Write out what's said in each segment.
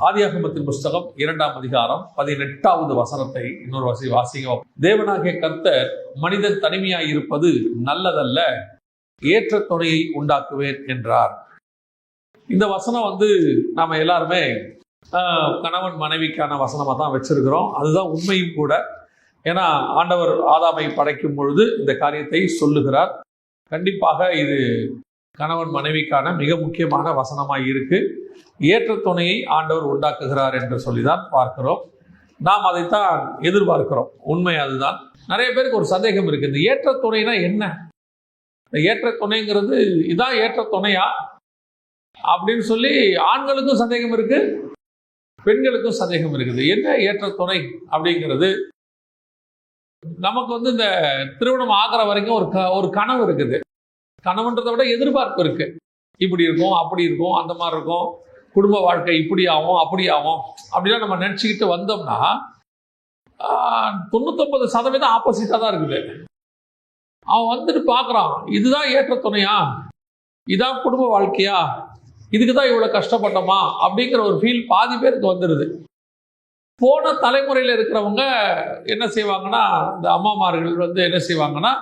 ஆதியாகமத்தின் புஸ்தகம் 2ஆம் அதிகாரம் 18வது வசனத்தை இன்னொரு வாசிங்க. தேவனாகிய கர்த்தர் மனிதன் தனிமையாய் இருப்பது நல்லதல்ல, ஏற்ற துணையை உண்டாக்குவேன் என்றார். இந்த வசனம் நாம எல்லாருமே கணவன் மனைவிக்கான வசனமா தான் வச்சிருக்கிறோம். அதுதான் உண்மையும் கூட. ஏன்னா ஆண்டவர் ஆதாமை படைக்கும் பொழுது இந்த காரியத்தை சொல்லுகிறார். கண்டிப்பாக இது கணவன் மனைவிக்கான மிக முக்கியமான வசனமாய் இருக்கு. ஏற்ற துணையை ஆண்டவர் உண்டாக்குகிறார் என்று சொல்லிதான் பார்க்கிறோம். நாம் அதைத்தான் எதிர்பார்க்கிறோம். உண்மை அதுதான். நிறைய பேருக்கு ஒரு சந்தேகம் இருக்கு, இந்த ஏற்ற துணைனா என்ன? இந்த ஏற்ற துணைங்கிறது இதான் ஏற்ற துணையா அப்படின்னு சொல்லி ஆண்களுக்கும் சந்தேகம் இருக்கு, பெண்களுக்கும் சந்தேகம் இருக்குது. என்ன ஏற்ற துணை அப்படிங்கிறது? நமக்கு இந்த திருமணம் ஆகிற வரைக்கும் ஒரு கனவு இருக்குது. கனவுன்றதை விட எதிர்பார்ப்பு இருக்கு. இப்படி இருக்கும், அப்படி இருக்கும், அந்த மாதிரி இருக்கும், குடும்ப வாழ்க்கை இப்படி ஆகும், அப்படி ஆகும் அப்படிலாம் நம்ம நினச்சிக்கிட்டு வந்தோம்னா 99% ஆப்போசிட்டாக தான் இருக்குது. அவன் பார்க்குறான், இதுதான் ஏற்ற துணையா, இதான் குடும்ப வாழ்க்கையா, இதுக்கு தான் இவ்வளோ கஷ்டப்பட்டோமா அப்படிங்கிற ஒரு ஃபீல் பாதி பேருக்கு வந்துடுது. போன தலைமுறையில் இருக்கிறவங்க என்ன செய்வாங்கன்னா, இந்த அம்மாமார்கள் என்ன செய்வாங்கன்னா,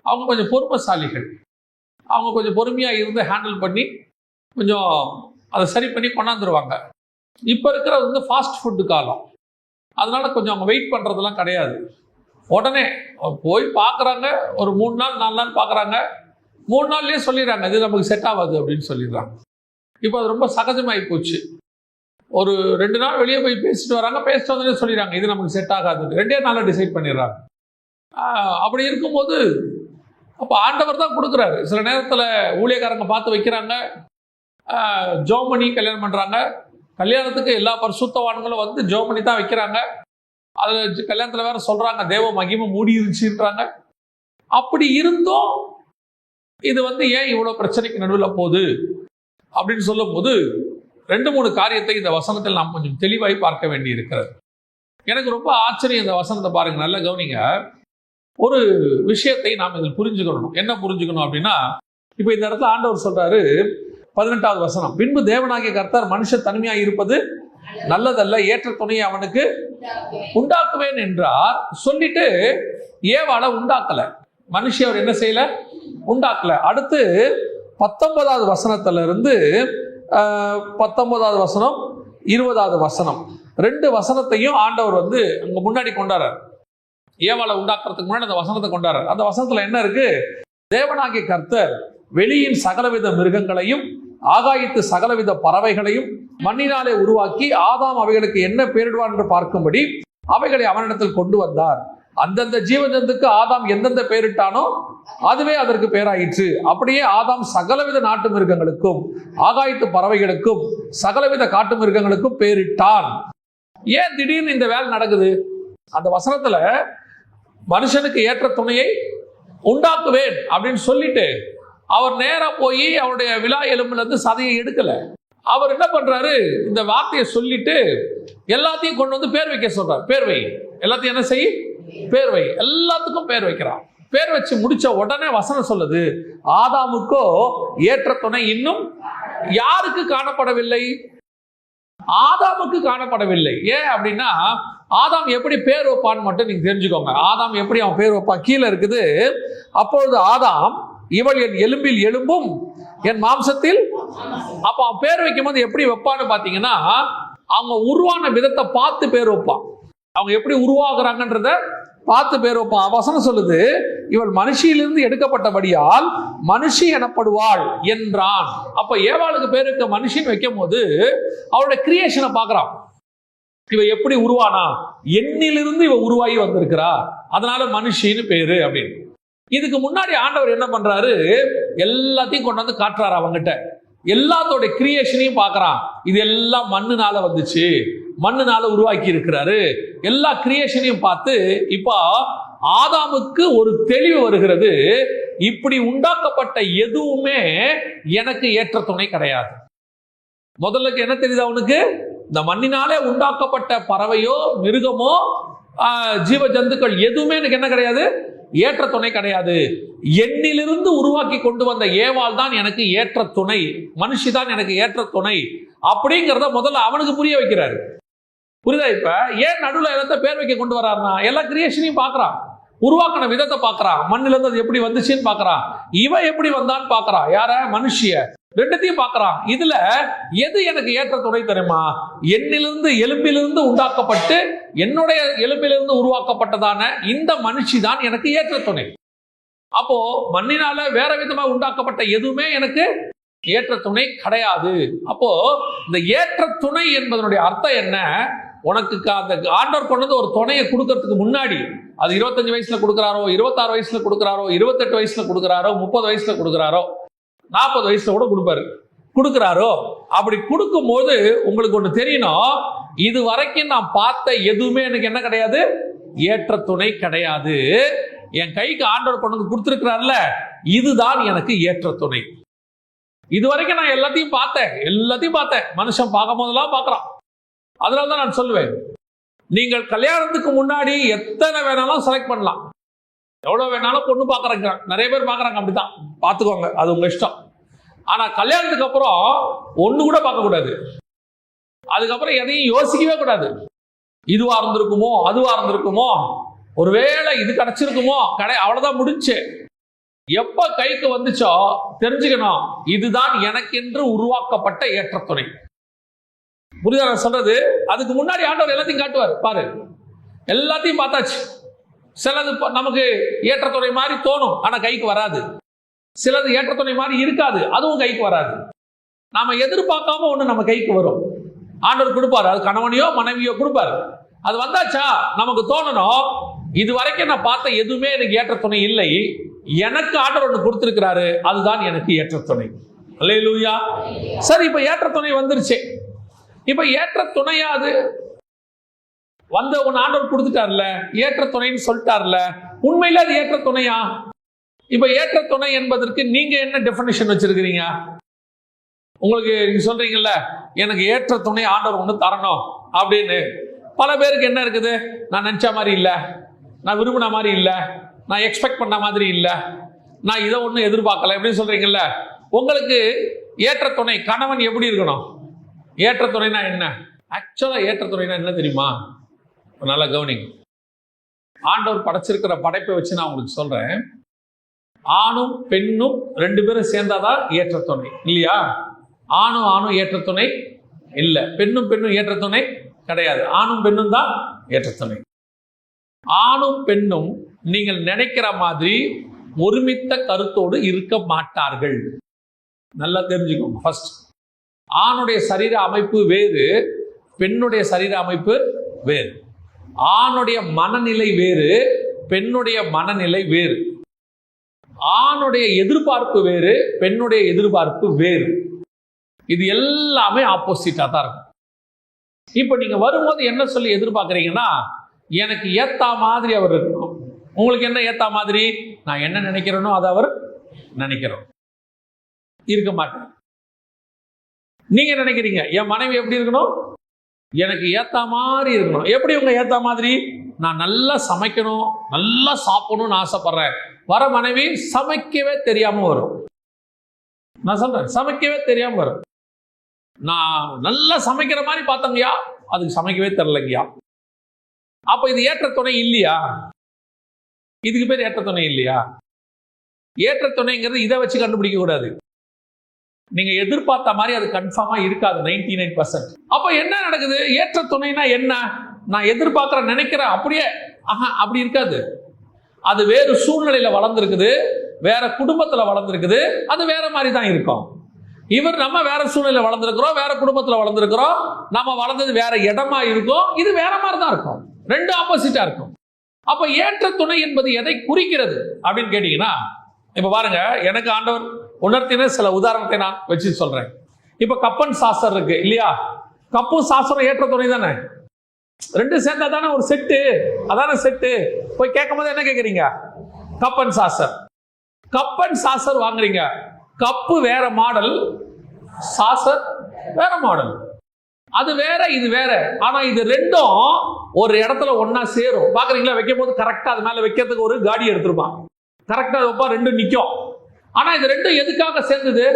அவங்க கொஞ்சம் பொறுமைசாலிகள். அவங்க கொஞ்சம் பொறுமையாக இருந்து ஹேண்டில் பண்ணி கொஞ்சம் அதை சரி பண்ணி கொண்டாந்துருவாங்க. இப்போ இருக்கிறது ஃபாஸ்ட் ஃபுட்டு காலம். அதனால கொஞ்சம் அவங்க வெயிட் பண்ணுறதுலாம் கிடையாது. உடனே போய் பார்க்குறாங்க, ஒரு 3 நாள் 4 நாள் பார்க்குறாங்க, 3 நாள்லேயே சொல்லிடுறாங்க இது நமக்கு செட் ஆகாது அப்படின்னு சொல்லிடுறாங்க. இப்போ அது ரொம்ப சகஜமாகி போச்சு. ஒரு 2 நாள் வெளியே போய் பேசிட்டு வராங்க, பேசிட்டு வந்தோடனே சொல்லிடுறாங்க இது நமக்கு செட் ஆகாது. 2 நாளில் டிசைட் பண்ணிடுறாங்க. அப்படி இருக்கும்போது அப்போ ஆண்டவர் தான் கொடுக்குறாரு. சில நேரத்தில் ஊழியக்காரங்க பார்த்து வைக்கிறாங்க, ஜோம் பண்ணி கல்யாணம் பண்ணுறாங்க. கல்யாணத்துக்கு எல்லா பரிசுத்தவான்களும் ஜோம் பண்ணி தான் வைக்கிறாங்க. அதில் கல்யாணத்தில் வேற சொல்கிறாங்க தேவ மகிமை மூடி இருந்துச்சுன்றாங்க. அப்படி இருந்தும் இது ஏன் இவ்வளோ பிரச்சனைக்கு நடுவில் போகுது அப்படின்னு சொல்லும் போது 2-3 காரியத்தை இந்த வசனத்தில் நாம் கொஞ்சம் தெளிவாய் பார்க்க வேண்டி இருக்கிறது. எனக்கு ரொம்ப ஆச்சரியம் இந்த வசனத்தை பாருங்க, நல்லா கவனிங்க. ஒரு விஷயத்தை நாம் இதில் புரிஞ்சுக்கணும். என்ன புரிஞ்சுக்கணும் அப்படின்னா, இப்போ இந்த இடத்துல ஆண்டவர் சொல்றாரு 18வது வசனம், பின்பு தேவனாகிய கர்த்தர் மனுஷன் தனிமையாக இருப்பது நல்லதல்ல, ஏற்ற துணையை அவனுக்கு உண்டாக்குவேன் என்றார். சொல்லிட்டு ஏவாளை உண்டாக்கல, மனுஷி அவர் என்ன செய்யல, உண்டாக்கல. அடுத்து 19வது வசனத்துல இருந்து 19வது வசனம் 20வது வசனம் 2 வசனத்தையும் ஆண்டவர் அங்க முன்னாடி கொண்டாடுறார். ஏவாளை உண்டாக்குறதுக்கு முன்னாடி அந்த வசனத்தை கொண்டாடுறார். அந்த வசனத்துல என்ன இருக்கு? தேவனாகிய கர்த்தர் வெளியின் சகலவித மிருகங்களையும் ஆகாயத்து சகலவித பறவைகளையும் மண்ணினாலே உருவாக்கி ஆதாம் அவைகளுக்கு என்ன பெயரிடுவார் என்று பார்க்கும்படி அவைகளை அவனிடத்தில் கொண்டு வந்தார். அந்தந்த ஜீவஜந்துக்கு ஆதாம் எந்தெந்த பெயரிட்டானோ அதுவே அதற்கு பெயராயிற்று. அப்படியே ஆதாம் சகலவித நாட்டு மிருகங்களுக்கும் ஆகாயத்து பறவைகளுக்கும் சகலவித காட்டு மிருகங்களுக்கும் பெயரிட்டான். ஏன் திடீர்னு இந்த வேலை நடக்குது? அந்த வசனத்துல மனுஷனுக்கு ஏற்ற துணையை உண்டாக்குவேன் அப்படின்னு சொல்லிட்டு அவர் நேரா போய் அவருடைய விலா எலும்புல இருந்து சதையை எடுக்கல. அவர் என்ன பண்றாரு? இந்த வார்த்தையை சொல்லிட்டு எல்லாத்தையும் கொண்டு பேர் வைக்க சொல்றார். பேர் வை, எல்லாத்தையும் என்ன செய், பேர் வை, எல்லாத்துக்கும் பேர் வைக்கிறான். பேர் வச்சு முடிச்ச உடனே வசனம் சொல்லுது, ஆதாமுக்கோ ஏற்ற துணை இன்னும் யாருக்கு காணப்படவில்லை? ஆதாமுக்கு காணப்படவில்லை. ஏன் அப்படின்னா, ஆதாம் எப்படி பேர் வைப்பான்னு மட்டும் நீங்க தெரிஞ்சுக்கோங்க. ஆதாம் எப்படி அவன் பேர் வைப்பான் கீழே இருக்குது. அப்பொழுது ஆதாம், இவள் என் எலும்பில் எலும்பும் என் மாம்சத்தில். அப்ப அவன் பேர் வைக்கும் போது எப்படி வைப்பான்னு பாத்தீங்கன்னா, அவங்க உருவான விதத்தை பார்த்து பேர் வைப்பான். அவங்க எப்படி உருவாகுறாங்கன்றத பார்த்து பேர் வைப்பான். வசனம் சொல்லுது, இவள் மனுஷியிலிருந்து எடுக்கப்பட்டபடியால் மனுஷி எனப்படுவாள் என்றான். அப்ப ஏவாளுக்கு பேர் வைக்க மனுஷின்னு வைக்கும் போது அவளுடைய கிரியேஷனை பார்க்கறான். இவ எப்படி உருவானா, எண்ணிலிருந்து இவ உருவாகி வந்திருக்கிறா, அதனால மனுஷின்னு பேரு அப்படின்னு. இதுக்கு முன்னாடி ஆண்டவர் என்ன பண்றாரு? எல்லாத்தையும் கொண்டு காட்டுறாரு அவங்கிட்ட. எல்லாத்தோட கிரியேஷனையும் பார்க்கறான். இது எல்லாம் மண்ணுனால வந்துச்சு, மண்ணுனால உருவாக்கி இருக்கிறாரு. எல்லா கிரியேஷனையும் பார்த்து இப்போ ஆதாமுக்கு ஒரு தெளிவு வருகிறது. இப்படி உண்டாக்கப்பட்ட எதுவுமே எனக்கு ஏற்ற துணை கிடையாது. முதல்ல என்ன தெரியுது அவனுக்கு? இந்த மண்ணினாலே உண்டாக்கப்பட்ட பறவையோ மிருகமோ ஜீவ ஜந்துக்கள் எதுவுமே எனக்கு என்ன கிடையாது, ஏற்ற துணை கிடையாது. எண்ணிலிருந்து உருவாக்கி கொண்டு வந்த ஏவாள் தான் எனக்கு ஏற்ற துணை, மனுஷி தான் எனக்கு ஏற்ற துணை அப்படிங்கிறத முதல்ல அவனுக்கு புரிய வைக்கிறாரு. புரியுதா? இப்ப ஏன் நடுவில் எல்லாத்தையும் பேர் வைக்க கொண்டு வர்றாருன்னா, எல்லா கிரியேஷனையும் பார்க்கறான், உருவாக்கின விதத்தை பார்க்கறான், மண்ணில இருந்து அது எப்படி வந்துச்சுன்னு பார்க்கறான், இவன் எப்படி வந்தான்னு பார்க்கறான், யார மனுஷிய ரெண்டுத்தையும் பார்க்கறான். இதுல எது எனக்கு ஏற்ற துணை தெரியுமா? என்னிலிருந்து எலும்பிலிருந்து உண்டாக்கப்பட்டு என்னுடைய எலும்பிலிருந்து உருவாக்கப்பட்டதான இந்த மனுஷி தான் எனக்கு ஏற்ற துணை. அப்போ மண்ணினால வேற விதமா உண்டாக்கப்பட்ட எதுவுமே எனக்கு ஏற்ற துணை கிடையாது. அப்போ இந்த ஏற்ற துணை என்பதனுடைய அர்த்தம் என்ன? உனக்கு அந்த ஆண்டவர் கொண்டு ஒரு துணையை கொடுக்கறதுக்கு முன்னாடி, அது 25 வயசுல கொடுக்குறாரோ, 26 வயசுல கொடுக்குறாரோ, 28 வயசுல கொடுக்குறாரோ, 30 வயசுல கொடுக்குறாரோ, 40 வயசுல கூட கொடுக்குறாரோ, அப்படி கொடுக்கும் போது உங்களுக்கு ஒண்ணு தெரியணும், இது வரைக்கும் நான் பார்த்த எதுவுமே எனக்கு என்ன கிடையாது, ஏற்ற துணை கிடையாது. என் கைக்கு ஆண்டவர் கொண்டு வந்து கொடுத்திருக்கிறார்ல, இதுதான் எனக்கு ஏற்ற துணை. இது வரைக்கும் நான் எல்லாத்தையும் பார்த்தேன். மனுஷன் பார்க்கும் போதெல்லாம் பார்க்கறான். அதனாலதான் நான் சொல்லுவேன், நீங்கள் கல்யாணத்துக்கு முன்னாடி எத்தனை வேணாலும் செலக்ட் பண்ணலாம், எவ்வளவு வேணாலும் பொண்ணு பார்க்கறாங்க, நிறைய பேர் பார்க்கறாங்க, அப்படித்தான் பார்த்துக்கோங்க, அது உங்க இஷ்டம். ஆனா கல்யாணத்துக்கு அப்புறம் ஒண்ணு கூட பார்க்க கூடாது. அதுக்கப்புறம் எதையும் யோசிக்கவே கூடாது. இதுவா இருந்திருக்குமோ, அதுவா இருந்திருக்குமோ, ஒருவேளை இது கிடைச்சிருக்குமோ, அவ்வளவுதான் முடிச்சு. எப்ப கைக்கு வந்துச்சோ தெரிஞ்சுக்கணும், இதுதான் எனக்கென்று உருவாக்கப்பட்ட ஏற்ற துணை. புரியுதா நான் சொல்றது? அதுக்கு முன்னாடி ஆண்டவர் எல்லாத்தையும் காட்டுவார். பாரு, எல்லாத்தையும் பார்த்தாச்சு. சிலது நமக்கு ஏற்ற துணை மாதிரி தோணும், ஆனா கைக்கு வராது. சிலது ஏற்ற துணை மாதிரி இருக்காது, அதுவும் கைக்கு வராது. நாம எதிர்பார்க்காம ஒண்ணு நம்ம கைக்கு வரும், ஆண்டவர் கொடுப்பாரு. அது கணவனையோ மனைவியோ கொடுப்பாரு. அது வந்தாச்சா நமக்கு தோணணும், இது வரைக்கும் நான் பார்த்த எதுவுமே எனக்கு ஏற்ற துணை இல்லை, எனக்கு ஆண்டவர் ஒன்று கொடுத்திருக்கிறாரு, அதுதான் எனக்கு ஏற்ற துணை. அல்லேலூயா. சரி, இப்ப ஏற்ற துணை வந்துருச்சு. இப்ப ஏற்ற துணையா அது வந்த ஒன்னு ஆண்டவர் கொடுத்துட்டார்ல, ஏற்ற துணைன்னு சொல்லிட்டார்ல, உண்மையில அது ஏற்ற துணையா? இப்ப ஏற்ற துணை என்பதற்கு நீங்க என்ன டெஃபினிஷன் வச்சிருக்கிறீங்க? உங்களுக்கு நீங்க சொல்றீங்கல்ல, எனக்கு ஏற்ற துணை ஆண்டவர் ஒன்று தரணும் அப்படின்னு. பல பேருக்கு என்ன இருக்குது, நான் நினைச்ச மாதிரி இல்லை, நான் விரும்பின மாதிரி இல்லை, நான் எக்ஸ்பெக்ட் பண்ண மாதிரி இல்லை, நான் இதை ஒன்றும் எதிர்பார்க்கல எப்படின்னு சொல்றீங்கல்ல. உங்களுக்கு ஏற்ற துணை கணவன் எப்படி இருக்கணும்? ஏற்ற துணைனா என்ன? ஆக்சுவலா ஏற்ற துணைனா என்ன தெரியுமா? நல்லா கவனிங்க. ஆண்டவர் படைச்சிருக்கிற படைப்பை வச்சு நான் உங்களுக்கு சொல்றேன். ஆணும் பெண்ணும் ரெண்டு பேரும் சேர்ந்தாதான் ஏற்ற துணை, இல்லையா? ஆணும் ஏற்ற துணை இல்லை, பெண்ணும் ஏற்ற துணை கிடையாது. ஆணும் பெண்ணும் தான் ஏற்ற துணை. ஆணும் பெண்ணும் நீங்கள் நினைக்கிற மாதிரி ஒருமித்த கருத்தோடு இருக்க மாட்டார்கள். நல்லா தெரிஞ்சுக்கோங்க. ஃபர்ஸ்ட், ஆணுடைய சரீர அமைப்பு வேறு, பெண்ணுடைய சரீர அமைப்பு வேறு. ஆணுடைய மனநிலை வேறு, பெண்ணுடைய மனநிலை வேறு. ஆணுடைய எதிர்பார்ப்பு வேறு, பெண்ணுடைய எதிர்பார்ப்பு வேறு. இது எல்லாமே ஆப்போசிட்டா தான் இருக்கும். இப்ப நீங்க வரும்போது என்ன சொல்லி எதிர்பார்க்கறீங்கன்னா, எனக்கு ஏத்தா மாதிரி அவர் இருக்கணும். உங்களுக்கு என்ன ஏத்தா மாதிரி? நான் என்ன நினைக்கிறேனோ அதை அவர் நினைக்கிறோம். இருக்க மாட்டேன். நீங்க நினைக்கிறீங்க என் மனைவி எப்படி இருக்கணும், எனக்கு ஏத்தா மாதிரி இருக்கணும். எப்படி உங்க ஏத்தா மாதிரி? நான் நல்லா சமைக்கணும், நல்லா சாப்பிடணும்னு ஆசைப்படுறேன். வர மனைவி சமைக்கவே தெரியாம வரும். நான் சொல்றேன், சமைக்கவே தெரியாம வரும். நான் நல்லா சமைக்கிற மாதிரி பார்த்தங்கய்யா, அதுக்கு சமைக்கவே தெரியலங்கய்யா. அப்ப இது ஏற்ற துணை இல்லையா? இதுக்கு பேர் ஏற்ற துணை இல்லையா? ஏற்ற துணைங்கிறது இதை வச்சு கண்டுபிடிக்க கூடாது. நீங்க எதிர்பார்த்த மாதிரி அது கன்ஃபார்மா இருக்காது 99%. அப்ப என்ன நடக்குது? ஏற்ற துணைனா என்ன? நான் எதிர்பார்க்கிற நினைக்கிறேன் அப்படியே அப்படி இருக்காது. அது வேறு சூழ்நிலையில வளர்ந்துருக்குது, வேற குடும்பத்துல வளர்ந்துருக்குது, அது வேற மாதிரி தான் இருக்கும். நம்ம வேற சூழ்நிலையில வளர்ந்துருக்கிறோம், வேற குடும்பத்துல வளர்ந்துருக்கிறோம், நம்ம வளர்ந்தது வேற இடமா இருக்கும், இது வேற மாதிரி தான் இருக்கும். ரெண்டு ஆப்போசிட்டா இருக்கும். அப்ப ஏற்ற துணை என்பது எதை குறிக்கிறது அப்படின்னு கேட்டீங்கன்னா, இப்ப பாருங்க, எனக்கு ஆண்டவர் உணர்த்தின சில உதாரணத்தை நான் வச்சு சொல்றேன். இப்ப கப்பன் சாஸ்தர் இருக்கு இல்லையா? கப்பும் சாஸ்திரம் ஏற்ற துணை தானே, ரெண்டு சேர்ந்தா தானே ஒரு செட்டு. அதான செட்டு. போய் கேட்கும் போது என்ன கேட்குறீங்க? கப்பன் சாஸ்தர். கப்பன் சாஸ்தர் வாங்குறீங்க, கப்பு வேற மாடல், சாஸ்தர் வேற மாடல். அது வேற இது வேற. ஆனா இது ரெண்டும் ஒரு இடத்துல ஒன்னா சேரும். பாக்குறீங்களா? வைக்கும் போது கரெக்டா அது மேல வைக்கிறதுக்கு ஒரு காடி எடுத்திருப்பான், கரெக்டா வைப்பா, ரெண்டும் நிக்கும். ஆனா இது ரெண்டும் எதுக்காக சேர்ந்தது?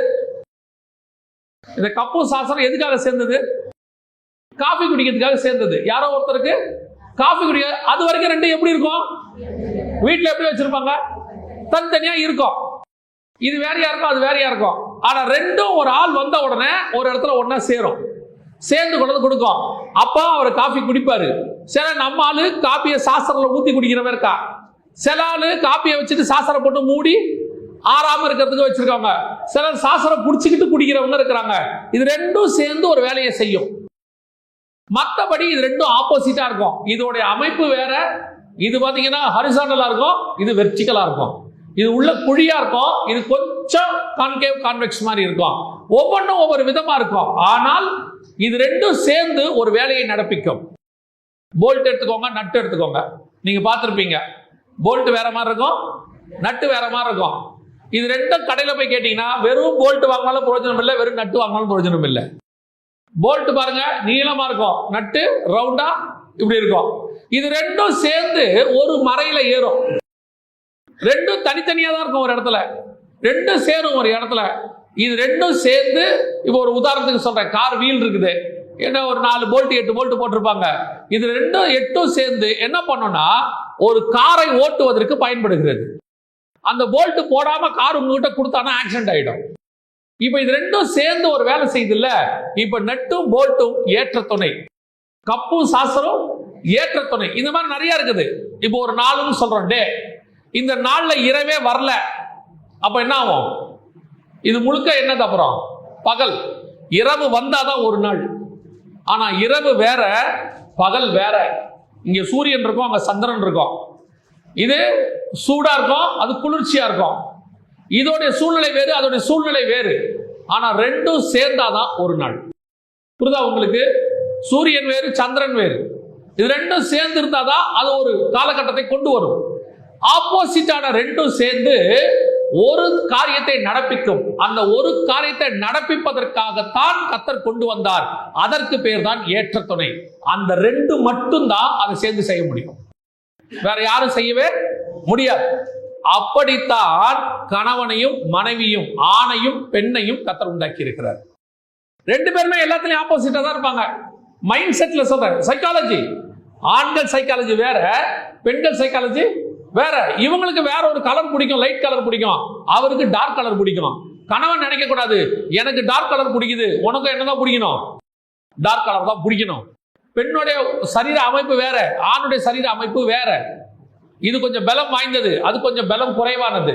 இந்த கப்பும் சாசனம் எதுக்காக சேர்ந்தது? காஃபி குடிக்கிறதுக்காக சேர்ந்தது. யாரோ ஒருத்தருக்கு காஃபி குடிக்க, அது வரைக்கும் ரெண்டும் எப்படி இருக்கும்? வீட்டில் எப்படி வச்சிருப்பாங்க? தனித்தனியா இருக்கும். இது வேறையா இருக்கும், அது வேறையா இருக்கும். ஆனா ரெண்டும் ஒரு ஆள் வந்த உடனே ஒரு இடத்துல ஒன்னா சேரும், சேர்ந்து கொண்டு வந்து கொடுக்கும். அப்பா அவர் காஃபி குடிப்பாரு. சில நம்ம ஆளு காப்பியை சாசரில் ஊத்தி குடிக்கிறவன் இருக்கா, சில ஆளு காப்பியை வச்சுட்டு சாசரை போட்டு மூடி ஆறாம இருக்கிறதுக்கு வச்சிருக்காங்க, சில சாசரை புடிச்சுக்கிட்டு குடிக்கிறவங்க இருக்கிறாங்க. இது ரெண்டும் சேர்ந்து ஒரு வேலையை செய்யும். மற்றபடி இது ரெண்டும் ஆப்போசிட்டா இருக்கும். இதோடைய அமைப்பு வேற. இது பாத்தீங்கன்னா ஹரிசாண்டலா இருக்கும், இது வெர்டிகலா இருக்கும். இது உள்ள குழியா இருக்கும், இது கொஞ்சம் கான்கேவ் கான்வெக்ஸ் மாதிரி இருக்கும். ஒவ்வொன்றும் ஒவ்வொரு விதமா இருக்கும். ஆனால் இது ரெண்டும் சேர்ந்து ஒரு வேலையை நடப்பிக்கும். போல்ட் எடுத்துக்கோங்க, நட்டு எடுத்துக்கோங்க. நீங்க பார்த்துருப்பீங்க, போல்ட் வேற மாதிரி இருக்கும், நட்டு வேற மாதிரி இருக்கும். இது ரெண்டும் கடையில போய் கேட்டீங்கன்னா வெறும் போல்ட் வாங்கினாலும் பிரயோஜனம் இல்லை, வெறும் நட்டு வாங்கினாலும் பிரயோஜனம் இல்லை. போல்ட் பாருங்க நீளமா இருக்கும், நட்டு ரவுண்டா இப்படி இருக்கும். இது ரெண்டும் சேர்ந்து ஒரு மறையில ஏறும். ரெண்டும் தனித்தனியா தான் இருக்கும் ஒரு இடத்துல, ரெண்டும் சேரும் ஒரு இடத்துல. இது ரெண்டும் சேர்ந்து, இப்போ ஒரு உதாரணத்துக்கு சொல்றேன், கார் வீல் இருக்குது, என்ன ஒரு 4 போல்ட் 8 போல்ட் போட்டிருப்பாங்க. இது ரெண்டும் 8 சேர்ந்து என்ன பண்ணும்னா ஒரு காரை ஓட்டுவதற்கு பயன்படுகிறது. அந்த போல்ட் போடாம கார் உங்ககிட்ட கொடுத்தானா ஆக்சிடென்ட் ஆயிடும். இப்ப இது ரெண்டும் சேர்ந்து ஒரு வேலை செய்யுது இல்ல. இப்ப நட்டும் போல்ட்டும் ஏற்ற துணை, கப்பும் சாசரும் ஏற்ற துணை. இந்த மாதிரி நிறைய இருக்குது. இப்போ ஒரு நாள்னு சொல்றோம் டே, இந்த நாள்ல இரவே வரல, அப்ப என்ன ஆகும்? இது முழுக்க என்னது? அப்புறம் பகல். இரவு வந்தாதான் ஒரு நாள். ஆனா இரவு வேற, பகல் வேற. இங்க சூரியன் இருக்கும், அங்க சந்திரன் இருக்கும். இது சூடா இருக்கும், அது குளிர்ச்சியா இருக்கும். இதோடைய சூழ்நிலை வேறு, அதோடைய சூழ்நிலை வேறு. ஆனா ரெண்டும் சேர்ந்தாதான் ஒரு நாள். புரியுதா உங்களுக்கு? சூரியன் வேறு, சந்திரன் வேறு. இது ரெண்டும் சேர்ந்து இருந்தாதான் அது ஒரு காலகட்டத்தை கொண்டு வரும். ஆப்போசிட்டான ரெண்டும் சேர்ந்து ஒரு காரியத்தை நடப்பிக்கும். அந்த ஒரு காரியத்தை நடப்பிப்பதற்காகத்தான் கர்த்தர் கொண்டு வந்தார். அதற்கு பேர் தான் ஏற்ற துணை. அந்த ரெண்டு மட்டும்தான் அதை சேர்ந்து செய்ய முடியும், வேற யாரும் செய்யவே முடியாது. அப்படித்தான் கணவனையும் மனைவியும், ஆணையும் பெண்ணையும் கர்த்தர் உண்டாக்கி இருக்கிறார். ரெண்டு பேருமே எல்லாத்துலயும் ஆப்போசிட்டா தான் இருப்பாங்க. மைண்ட் செட்ல சொல்றேன், சைக்காலஜி. ஆண்கள் சைக்காலஜி வேற, பெண்கள் சைக்காலஜி வேற. இவங்களுக்கு வேற ஒரு கலர் பிடிக்கும், லைட் கலர் பிடிக்கும், அவருக்கு டார்க் கலர் பிடிக்கும். கணவன் நினைக்க கூடாது எனக்கு டார்க் கலர் பிடிக்குது, உனக்கு என்னதான் பிடிக்கணும், டார்க் கலர் தான் பிடிக்கணும். பெண்ணுடைய சரீர அமைப்பு வேற, ஆணுடைய சரீர அமைப்பு வேற. இது கொஞ்சம் பலம் வாய்ந்தது, அது கொஞ்சம் பலம் குறைவானது.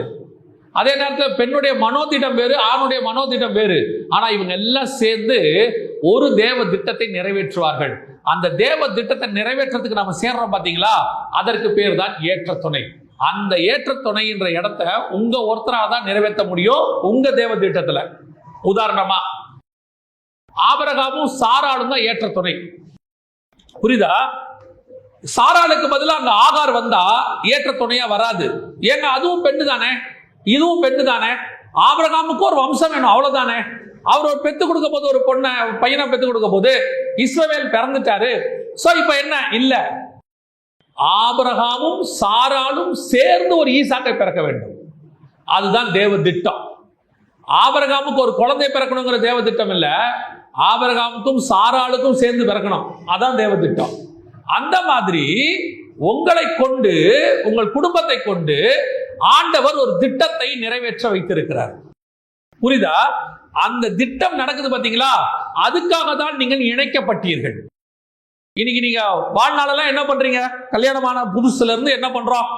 அதே நேரத்தில் பெண்ணுடைய மனோதிடம் வேறு, ஆணுடைய மனோதிடம் வேறு. ஆனா இவங்க எல்லாம் சேர்ந்து ஒரு தேவ திட்டத்தை நிறைவேற்றுவார்கள். அந்த தேவ திட்டத்தை நிறைவேற்றத்துக்கு நம்ம சேர்றோம் பாத்தீங்களா, அதற்கு பேர் தான் ஏற்ற துணை. அந்த ஏற்ற துணை என்ற இடத்த உங்க ஒருத்தராக தான் நிறைவேற்ற முடியும் உங்க தேவ திட்டத்துல. உதாரணமா ஆபிரகாமும் சாராளும் தான் ஏற்ற துணை. புரியுதா? சாராளுக்கு பதிலாக அங்க ஆகார் வந்தா ஏற்ற துணையா வராது. ஏங்க அதுவும் பெண்ணு தானே, இதுவும் பெண்ணு தானே. ஆபிரகாமுக்கு ஒரு வம்சம் வேணும், அவ்வளவுதானே. அவர் ஒரு பெத்து கொடுக்க போது, ஒரு பொண்ணை பையனை பெத்து கொடுக்க போது இஸ்ரவேல் பிறந்துட்டாரு. சோ இப்ப என்ன இல்ல, ஆபிரகாமும் சாராளும் சேர்ந்து ஒரு ஈசாக்கை பிறக்க வேண்டும். அதுதான் தேவ திட்டம். ஆபிரகாமுக்கு ஒரு குழந்தை பிறக்கணுங்கிற தேவ திட்டம் இல்ல, ஆபிரகாமுக்கும் சாராளுக்கும் சேர்ந்து பிறக்கணும், அதான் தேவ திட்டம். அந்த மாதிரி உங்களை கொண்டு, உங்கள் குடும்பத்தை கொண்டு ஆண்டவர் ஒரு திட்டத்தை நிறைவேற்ற வைத்திருக்கிறார். புரியுதா? அந்த திட்டம் நடக்குது பாத்தீங்களா, அதுக்காக தான் நீங்கள் இணைக்கப்பட்டீர்கள். இன்னைக்கு நீங்க வாழ்நாளெல்லாம் என்ன பண்றீங்க? கல்யாணமான புதுசுல இருந்து என்ன பண்றோம்?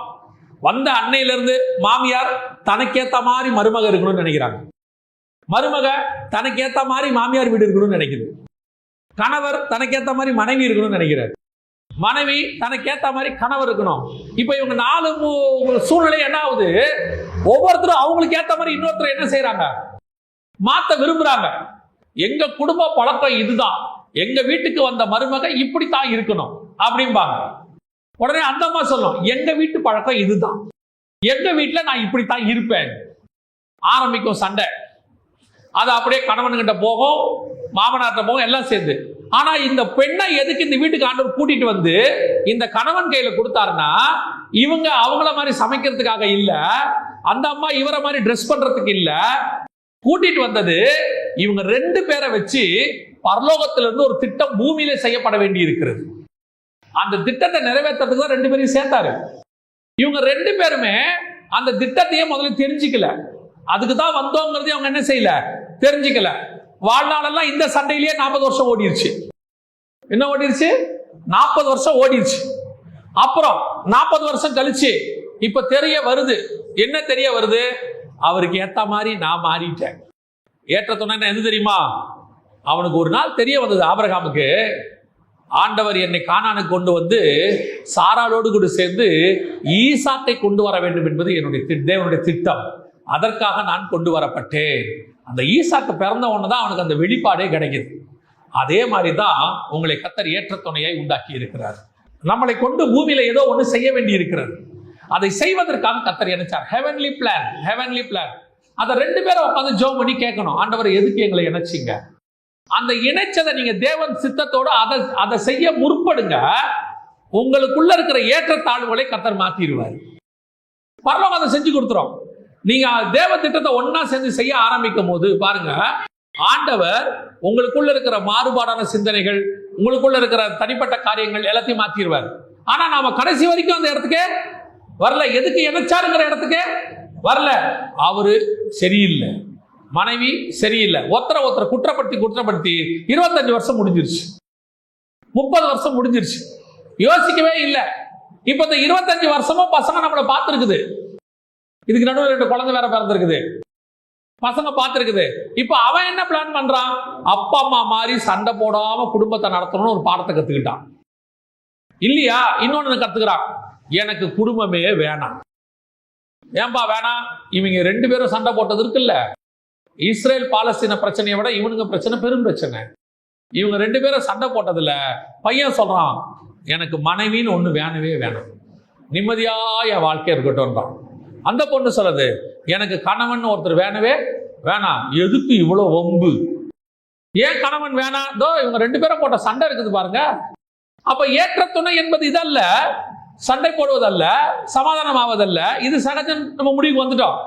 வந்த அன்னையில இருந்து மாமியார் தனக்கேத்த மாதிரி மருமக இருக்கணும்னு நினைக்கிறாங்க, மருமக தனக்கேத்த மாதிரி மாமியார் வீடு இருக்கணும்னு நினைக்குது, கணவர் தனக்கேத்த மாதிரி மனைவி இருக்கணும்னு நினைக்கிறார், மனைவி தனக்கேத்த மாதிரி கணவர் இருக்கணும். இப்ப இவங்க 4 சூழ்நிலை என்ன ஆகுது? ஒவ்வொருத்தரும் அவங்களுக்கு ஏத்த மாதிரி இன்னொருத்தர் என்ன செய்யறாங்க? மாத்த விரும்புறாங்க. எங்க குடும்ப பழக்கம் இதுதான், எங்க வீட்டுக்கு வந்த மருமக இப்படித்தான் இருக்கணும் அப்படிம்பாங்க. உடனே அந்த அம்மா சொல்லும், எங்க வீட்டு பழக்கம் இதுதான், எங்க வீட்டுல நான் இப்படித்தான் இருப்பேன். ஆரம்பிக்கும் சண்டை. அது அப்படியே கணவன்கிட்ட போகும், மாமனார்ட்ட போகும், எல்லாம் சேர்ந்து. ஆனா இந்த பெண்ணை எதுக்கு இந்த வீட்டுக்கு ஆண்டவர் கூட்டிட்டு வந்து இந்த கணவன் கையில கொடுத்தாருன்னா, இவங்க அவங்கள மாதிரி சமைக்கிறதுக்காக இல்ல, அந்த அம்மா இவரை மாதிரி ட்ரெஸ் பண்றதுக்கு இல்ல, கூட்டிட்டு வந்தது இவங்க 2 பேரை வச்சு பரலோகத்திலிருந்து ஒரு திட்டம் பூமியில செய்யப்பட வேண்டி இருக்கிறது. அந்த திட்டத்தை நிறைவேற்றுறதுக்கு தான் 2 பேரையும் சேர்த்தாரு. இவங்க 2 பேருமே அந்த திட்டத்தையே முதல்ல தெரிஞ்சுக்கல. அதுக்கு தான் வந்தோங்கிறதையும் அவங்க என்ன செய்யல, தெரிஞ்சுக்கல. வாழ்நாளெல்லாம் இந்த சண்டையிலேயே 40 வருஷம் ஓடிருச்சு. என்ன ஓடிருச்சு? 40 வருஷம் ஓடிருச்சு. அப்புறம் 40 வருஷம் கழிச்சு இப்ப தெரிய வருது. என்ன தெரிய வருது? அவருக்கு ஏத்த மாதிரி நான் மாறிட்டேன். ஏற்ற துணை எது தெரியுமா? அவனுக்கு ஒரு நாள் தெரிய வந்தது, ஆபிரகாமுக்கு, ஆண்டவர் என்னை கானானுக்கு கொண்டு வந்து சாராளோடு கூட சேர்ந்து ஈசாக்கை கொண்டு வர வேண்டும் என்பது என்னுடைய தேவனுடைய திட்டம். அதற்காக நான் கொண்டு வரப்பட்டேன். அந்த ஈசாக்கு பிறந்த ஒண்ணுதான் அவனுக்கு அந்த வெளிப்பாடே கிடைக்குது. அதே மாதிரி தான் உங்களை கர்த்தர் ஏற்ற துணையை உண்டாக்கி இருக்கிறார். நம்மளை கொண்டு பூமியில ஏதோ ஒண்ணு செய்ய வேண்டி இருக்கிறது. அதை செய்வதற்காக கர்த்தர் நினைச்சார். Heavenly plan. அதை 2 பேரும் உட்காந்து ஜெபம் பண்ணி கேட்கணும், ஆண்டவர் எதுக்கு எங்களை இணைச்சிங்க? அந்த இணைச்சதை நீங்க தேவன் சித்தத்தோட அதை செய்ய முற்படுங்க. உங்களுக்குள்ள இருக்கிற ஏற்றத்தாழ்வுகளை கர்த்தர் மாத்திடுவார். பரவாயில்ல, அதை செஞ்சு கொடுத்துரும். நீங்க தேவ திட்டத்தை ஒன்னா சேர்ந்து செய்ய ஆரம்பிக்கும் போது பாருங்க, ஆண்டவர் உங்களுக்குள்ள இருக்கிற மாறுபாடான சிந்தனைகள், உங்களுக்குள்ள இருக்கிற தனிப்பட்ட காரியங்கள் எல்லாத்தையும் மாத்திடுவார். ஆனா நாம கடைசி வரைக்கும் அந்த இடத்துக்கு வரல. எதுக்கு இணைச்சாருங்கிற இடத்துக்கு வரல. அவரு சரியில்லை, மனைவி சரியில்லை, ஒருத்தரை குற்றப்படுத்தி 25 வருஷம் முடிஞ்சிருச்சு, 30 வருஷம் முடிஞ்சிருச்சு, யோசிக்கவே இல்லை. இப்ப இந்த 25 வருஷமும் பசங்க நம்மளை பார்த்துருக்குது. இதுக்கு நடுவில் 2 குழந்தை வேற பிறந்திருக்குது, பசங்க பார்த்துருக்குது. இப்ப அவன் என்ன பிளான் பண்றான்? அப்பா அம்மா மாதிரி சண்டை போடாம குடும்பத்தை நடத்தணும்னு ஒரு பாடத்தை கத்துக்கிட்டான் இல்லையா? இன்னொன்னு கத்துக்கிறான், எனக்கு குடும்பமே வேணாம். ஏன்பா வேணாம்? இவங்க 2 பேரும் சண்டை போட்டது இருக்குல்ல, இஸ்ரேல் பாலஸ்தீன பிரச்சனையை விட இவனுங்க பிரச்சனை பெரும் பிரச்சனை. இவங்க 2 பேரும் சண்டை போட்டதுல பையன் சொல்றான், எனக்கு மனைவின்னு ஒண்ணு வேணவே வேணாம், நிம்மதியா என் வாழ்க்கை இருக்கட்டும். அந்த பொண்ணு சொல்லுது, எனக்கு கணவன் ஒருத்தர் வேணவே வேணாம். எதுக்கு இவ்வளவு வம்பு? ஏன் கணவன் வேணாம்? இவங்க 2 பேரும் போட்ட சண்டை இருக்குது பாருங்க. அப்ப ஏற்ற துணை என்பது இதல்ல, சண்டை போடுவதல்ல, சமாதானம் ஆவதல்ல. இது சகஜம், நம்ம முடிவுக்கு வந்துட்டோம்.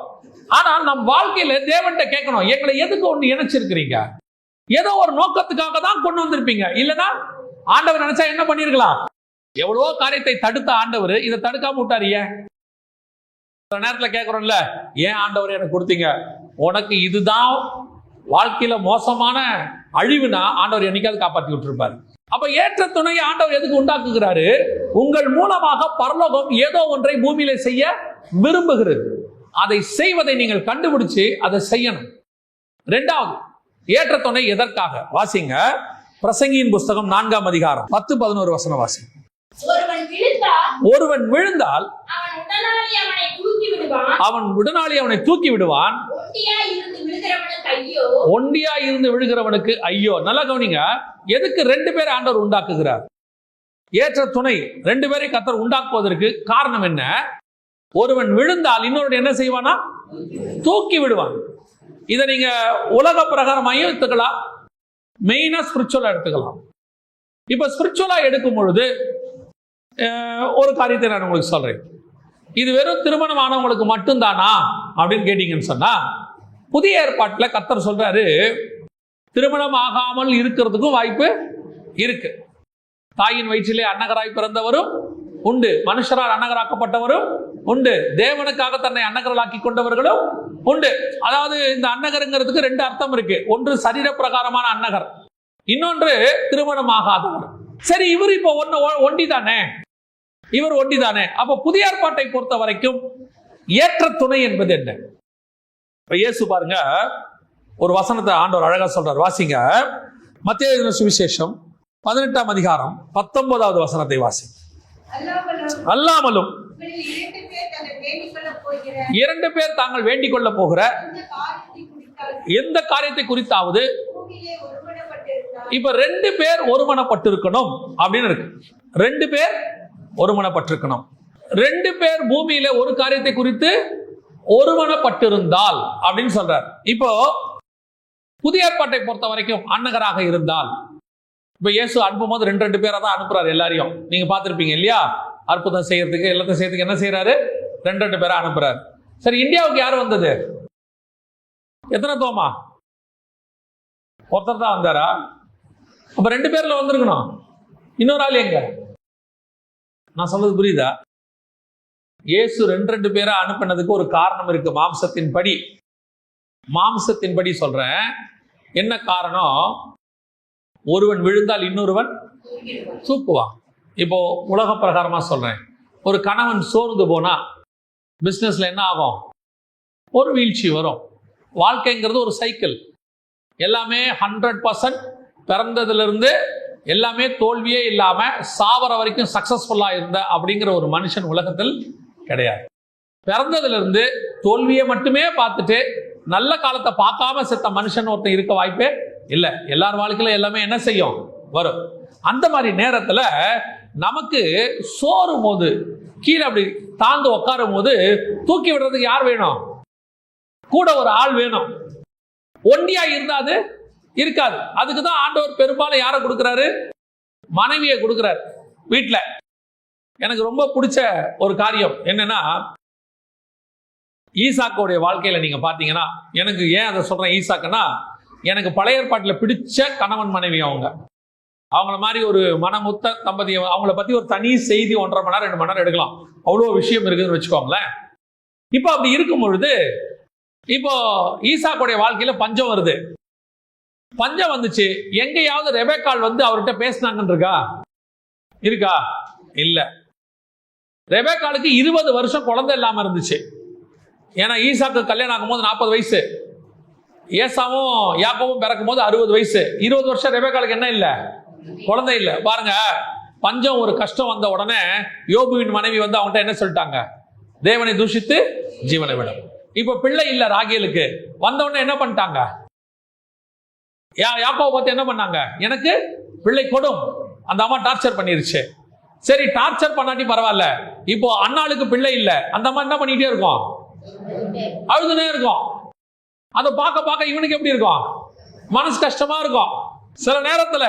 ஆனால் நம் வாழ்க்கையில தேவன்கிட்ட கேட்கணும், எங்களை எதுக்கு ஒண்ணு இணைச்சிருக்கிறீங்க? ஏதோ ஒரு நோக்கத்துக்காக தான் கொண்டு வந்திருப்பீங்க. இல்லைன்னா ஆண்டவர் நினைச்சா என்ன பண்ணிருக்கலாம்? எவ்வளவோ காரியத்தை தடுத்த ஆண்டவர் இதை தடுக்காம விட்டாரியே. நேரத்துல கேட்கிறோம்ல, ஏன் ஆண்டவர் எனக்கு கொடுத்தீங்க? உனக்கு இதுதான் வாழ்க்கையில மோசமான அழிவுனா ஆண்டவர் என்னைக்காவது காப்பாற்றி விட்டுருப்பாரு. அப்ப ஏற்ற துணையை ஆண்டவர் எதுக்கு உண்டாக்குகிறாரு? உங்கள் மூலமாக பரலோகம் ஏதோ ஒன்றை பூமியில செய்ய விரும்புகிறது. அதை செய்வதை நீங்கள் கண்டுபிடிச்சு அதை செய்யணும். 2வது, ஏற்ற துணை எதற்காக? வாசிங்க, பிரசங்கியின் புஸ்தகம் 4ஆம் அதிகாரம் 10-11 வசனம் வாசிங்க. ஒருவன் விழுந்தால் அவன் உடனாளி அவனை தூக்கி விடுவான். ஒண்டியா இருந்து விழுகிறவனுக்கு ஐயோ. நல்லா கவனிங்க, எதுக்கு 2 பேரை ஆண்டவர் உண்டாக்குகிறார்? ஏற்ற துணை 2 பேரை கர்த்தர் உண்டாக்குவதற்கு காரணம் என்ன? ஒருவன் விழுந்தால் இன்னொரு என்ன செய்வானா? தூக்கி விடுவான். இதை நீங்க உலக பிரகாரமாயும் எடுத்துக்கலாம், மெயினா ஸ்பிரிச்சுவலா எடுத்துக்கலாம். இப்ப ஸ்பிரிச்சுவலா எடுக்கும் பொழுது ஒரு காரியத்தை நான் உங்களுக்கு சொல்றேன். இது வெறும் திருமணம் ஆனவங்களுக்கு மட்டும்தானா அப்படின்னு கேட்டீங்கன்னு சொன்னா, புதிய ஏற்பாட்டில் கர்த்தர் சொல்றாரு, திருமணம் ஆகாமல் இருக்கிறதுக்கும் வாய்ப்பு இருக்கு. தாயின் வயிற்றிலே அன்னகராய் பிறந்தவரும் உண்டு, மனுஷரால் அன்னகராக்கப்பட்டவரும் உண்டு, தேவனுக்காக தன்னை அன்னகரலாக்கி கொண்டவர்களும் உண்டு. அதாவது இந்த அன்னகருங்கிறதுக்கு 2 அர்த்தம் இருக்கு. ஒன்று சரீர பிரகாரமான அன்னகர், இன்னொன்று திருமணம் ஆகாதவர். சரி, இவர் இப்போ ஒண்டிதானே, இவர் ஒண்டிதானே. அப்ப புதிய ஏற்பாட்டை பொறுத்த வரைக்கும் ஏற்ற துணை என்பது என்ன? இப்ப இயேசு பாருங்க, ஒரு வசனத்தை ஆண்டவர் அழகா சொல்றார். வாசிங்க, மத்தேயு எழுதின சுவிசேஷம் 18ஆம் அதிகாரம் 19வது வசனத்தை வாசி. அல்லாமலும் 2 பேர் தாங்கள் வேண்டிக் கொள்ள போகிற எந்த காரியத்தை குறித்தாவது, இப்ப 2 பேர் ஒருமனப்பட்டிருக்கணும் அப்படின்னு இருக்கு. 2 பேர் ஒருமனப்பட்டிருக்கணும். 2 பேர் பூமியில ஒரு காரியத்தை குறித்து ஒருமனப்பட்டிருந்தால் அப்படின்னு சொல்றார். இப்போ புதிய ஏற்பாட்டை பொறுத்த வரைக்கும் அன்னகராக இருந்தால், இப்ப இயேசு அனுப்பும் போது 2 பேரை தான் அனுப்புறாரு. எல்லாரையும் நீங்க பார்த்திருப்பீங்க இல்லையா? அற்புதம் செய்யறதுக்கு, எல்லாத்தையும் செய்யறதுக்கு என்ன செய்யறாரு? 2 பேரை அனுப்புறாரு. சரி, இந்தியாவுக்கு யார் வந்தது? எத்தனை தோமா? ஒருத்தர் தான் வந்தாரா? அப்ப 2 பேர்ல வந்திருக்கணும். இன்னொரு ஆள் எங்க? நான் சொல்றது புரியுதா? இயேசு 2 பேரை அனுப்பினதுக்கு ஒரு காரணம் இருக்கு. மாம்சத்தின்படி சொல்றேன். என்ன காரணம்? ஒருவன் விழுந்தால் இன்னொருவன் தூக்குவான். இப்போ உலக பிரகாரமா சொல்றேன். ஒரு கணவன் சோர்ந்து போனா பிசினஸ்ல என்ன ஆகும்? ஒரு வீழ்ச்சி வரும். வாழ்க்கைங்கிறது ஒரு சைக்கிள். எல்லாமே 100% பிறந்ததுல இருந்து எல்லாமே தோல்வியே இல்லாம சாவர வரைக்கும் சக்சஸ்ஃபுல்லா இருந்த அப்படிங்கிற ஒரு மனுஷன் உலகத்தில் கிடையாது. பிறந்ததுல இருந்து தோல்வியை மட்டுமே பார்த்துட்டு நல்ல காலத்தை பார்க்காம செத்த மனுஷன் ஒருத்தன் இருக்க வாய்ப்பே இல்லை. எல்லார் வாழ்க்கையில எல்லாமே என்ன செய்யும்? வரும். அந்த மாதிரி நேரத்துல நமக்கு சோறும் போது கீழே அப்படி தாழ்ந்து உட்காரும் போது தூக்கி விடுறதுக்கு யார் வேணும்? கூட ஒரு ஆள் வேணும். ஒண்டியா இருந்தா அது இருக்காது. அதுக்குதான் ஆண்டவர் பெரும்பாலும் யாரை கொடுக்கிறாரு? மனைவியை கொடுக்கிறார் வீட்டுல. எனக்கு ரொம்ப பிடிச்ச ஒரு காரியம் என்னன்னா, ஈசாக்கோடைய வாழ்க்கையில நீங்க பாத்தீங்கன்னா, எனக்கு ஏன் அதை சொல்றேன் ஈசாக்குன்னா, எனக்கு பழைய ஏற்பாட்டில் பிடிச்ச கணவன் மனைவி அவங்கள மாதிரி ஒரு மனமுத்த தம்பதி. அவங்கள பத்தி ஒரு தனி செய்தி 1.5 மணி நேரம் 2 மணி நேரம் எடுக்கலாம். அவ்வளோ விஷயம் இருக்குதுன்னு வச்சுக்கோங்களேன். இப்போ அப்படி இருக்கும் பொழுது, இப்போ ஈசாக்குடைய வாழ்க்கையில பஞ்சம் வருது. பஞ்சம் வந்துச்சு. எங்கேயாவது ரெபேக்காள் வந்து அவர்கிட்ட பேசினாங்கன்னு இருக்கா? இல்ல. ரெபேக்காளுக்கு 20 வருஷம் குழந்தை இல்லாம இருந்துச்சு. ஏன்னா ஈசாக்கு கல்யாணம் ஆகும் போது 40 வயசு, ஏசாவும் யாக்கோவும் பிறக்கும் போது 60 வயசு. 20 வருஷம் ரெபேக்காளுக்கு என்ன இல்ல? குழந்தை இல்ல. பாருங்க, பஞ்சம் ஒரு கஷ்டம் வந்த உடனே யோபுவின் மனைவி வந்து அவன்கிட்ட என்ன சொல்லிட்டாங்க? தேவனை தூஷித்து ஜீவனை விடும். இப்ப பிள்ளை இல்ல ராகேலுக்கு. வந்த உடனே என்ன பண்ணிட்டாங்க? யாக்கோவை பார்த்து என்ன பண்ணாங்க? எனக்கு பிள்ளை கொடும். அந்த அம்மா டார்ச்சர் பண்ணிருச்சு. சரி, டார்ச்சர் பண்ணாட்டி பரவாயில்ல. இப்போ அண்ணாளுக்கு பிள்ளை இல்ல. அந்த அம்மா என்ன பண்ணிட்டே இருக்கும்? அழுதுனே இருக்கும். அதை பார்க்க இவனுக்கு எப்படி இருக்கும்? மனசு கஷ்டமா இருக்கும். சில நேரத்துல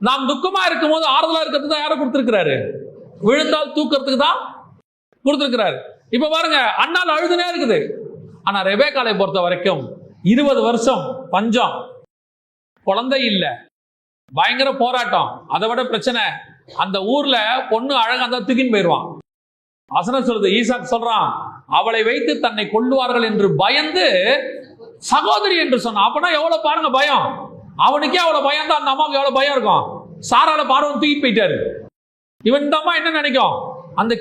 நாம் துக்கமா இருக்கும் போது ஆறுதலா இருக்கிறதுக்கு தான் யாரை கொடுத்திருக்கிறாரு? விழுந்தால் தூக்கிறதுக்கு தான் கொடுத்திருக்கிறாரு. இப்ப பாருங்க, அண்ணால் அழுதுனே இருக்குது. ஆனா ரெபேக்காளை பொறுத்த வரைக்கும் 20 வருஷம் பஞ்சம், குழந்தை இல்ல, பயங்கர போராட்டம். அதை விட பிரச்சனை, அந்த ஊர்ல பொண்ணு அழகா இருந்தா தூக்கின்னு போயிடுவான். வசனம் சொல்றது, ஈசாக் சொல்றான், அவளை வைத்து தன்னை கொல்லுவார்கள் என்று பயந்து சகோதரி என்று சொன்னான். அப்பனா எவ்வளவு பாருங்க பயம். அவனுக்கே அவ்வளவு பயம் தான். அந்த அம்மாவுக்கு எவ்வளவு பயம் இருக்கும். சாரால பார்வன் தூக்கிட்டு போயிட்டாரு. இவன் இந்த அம்மா என்ன நினைக்கும்? அந்த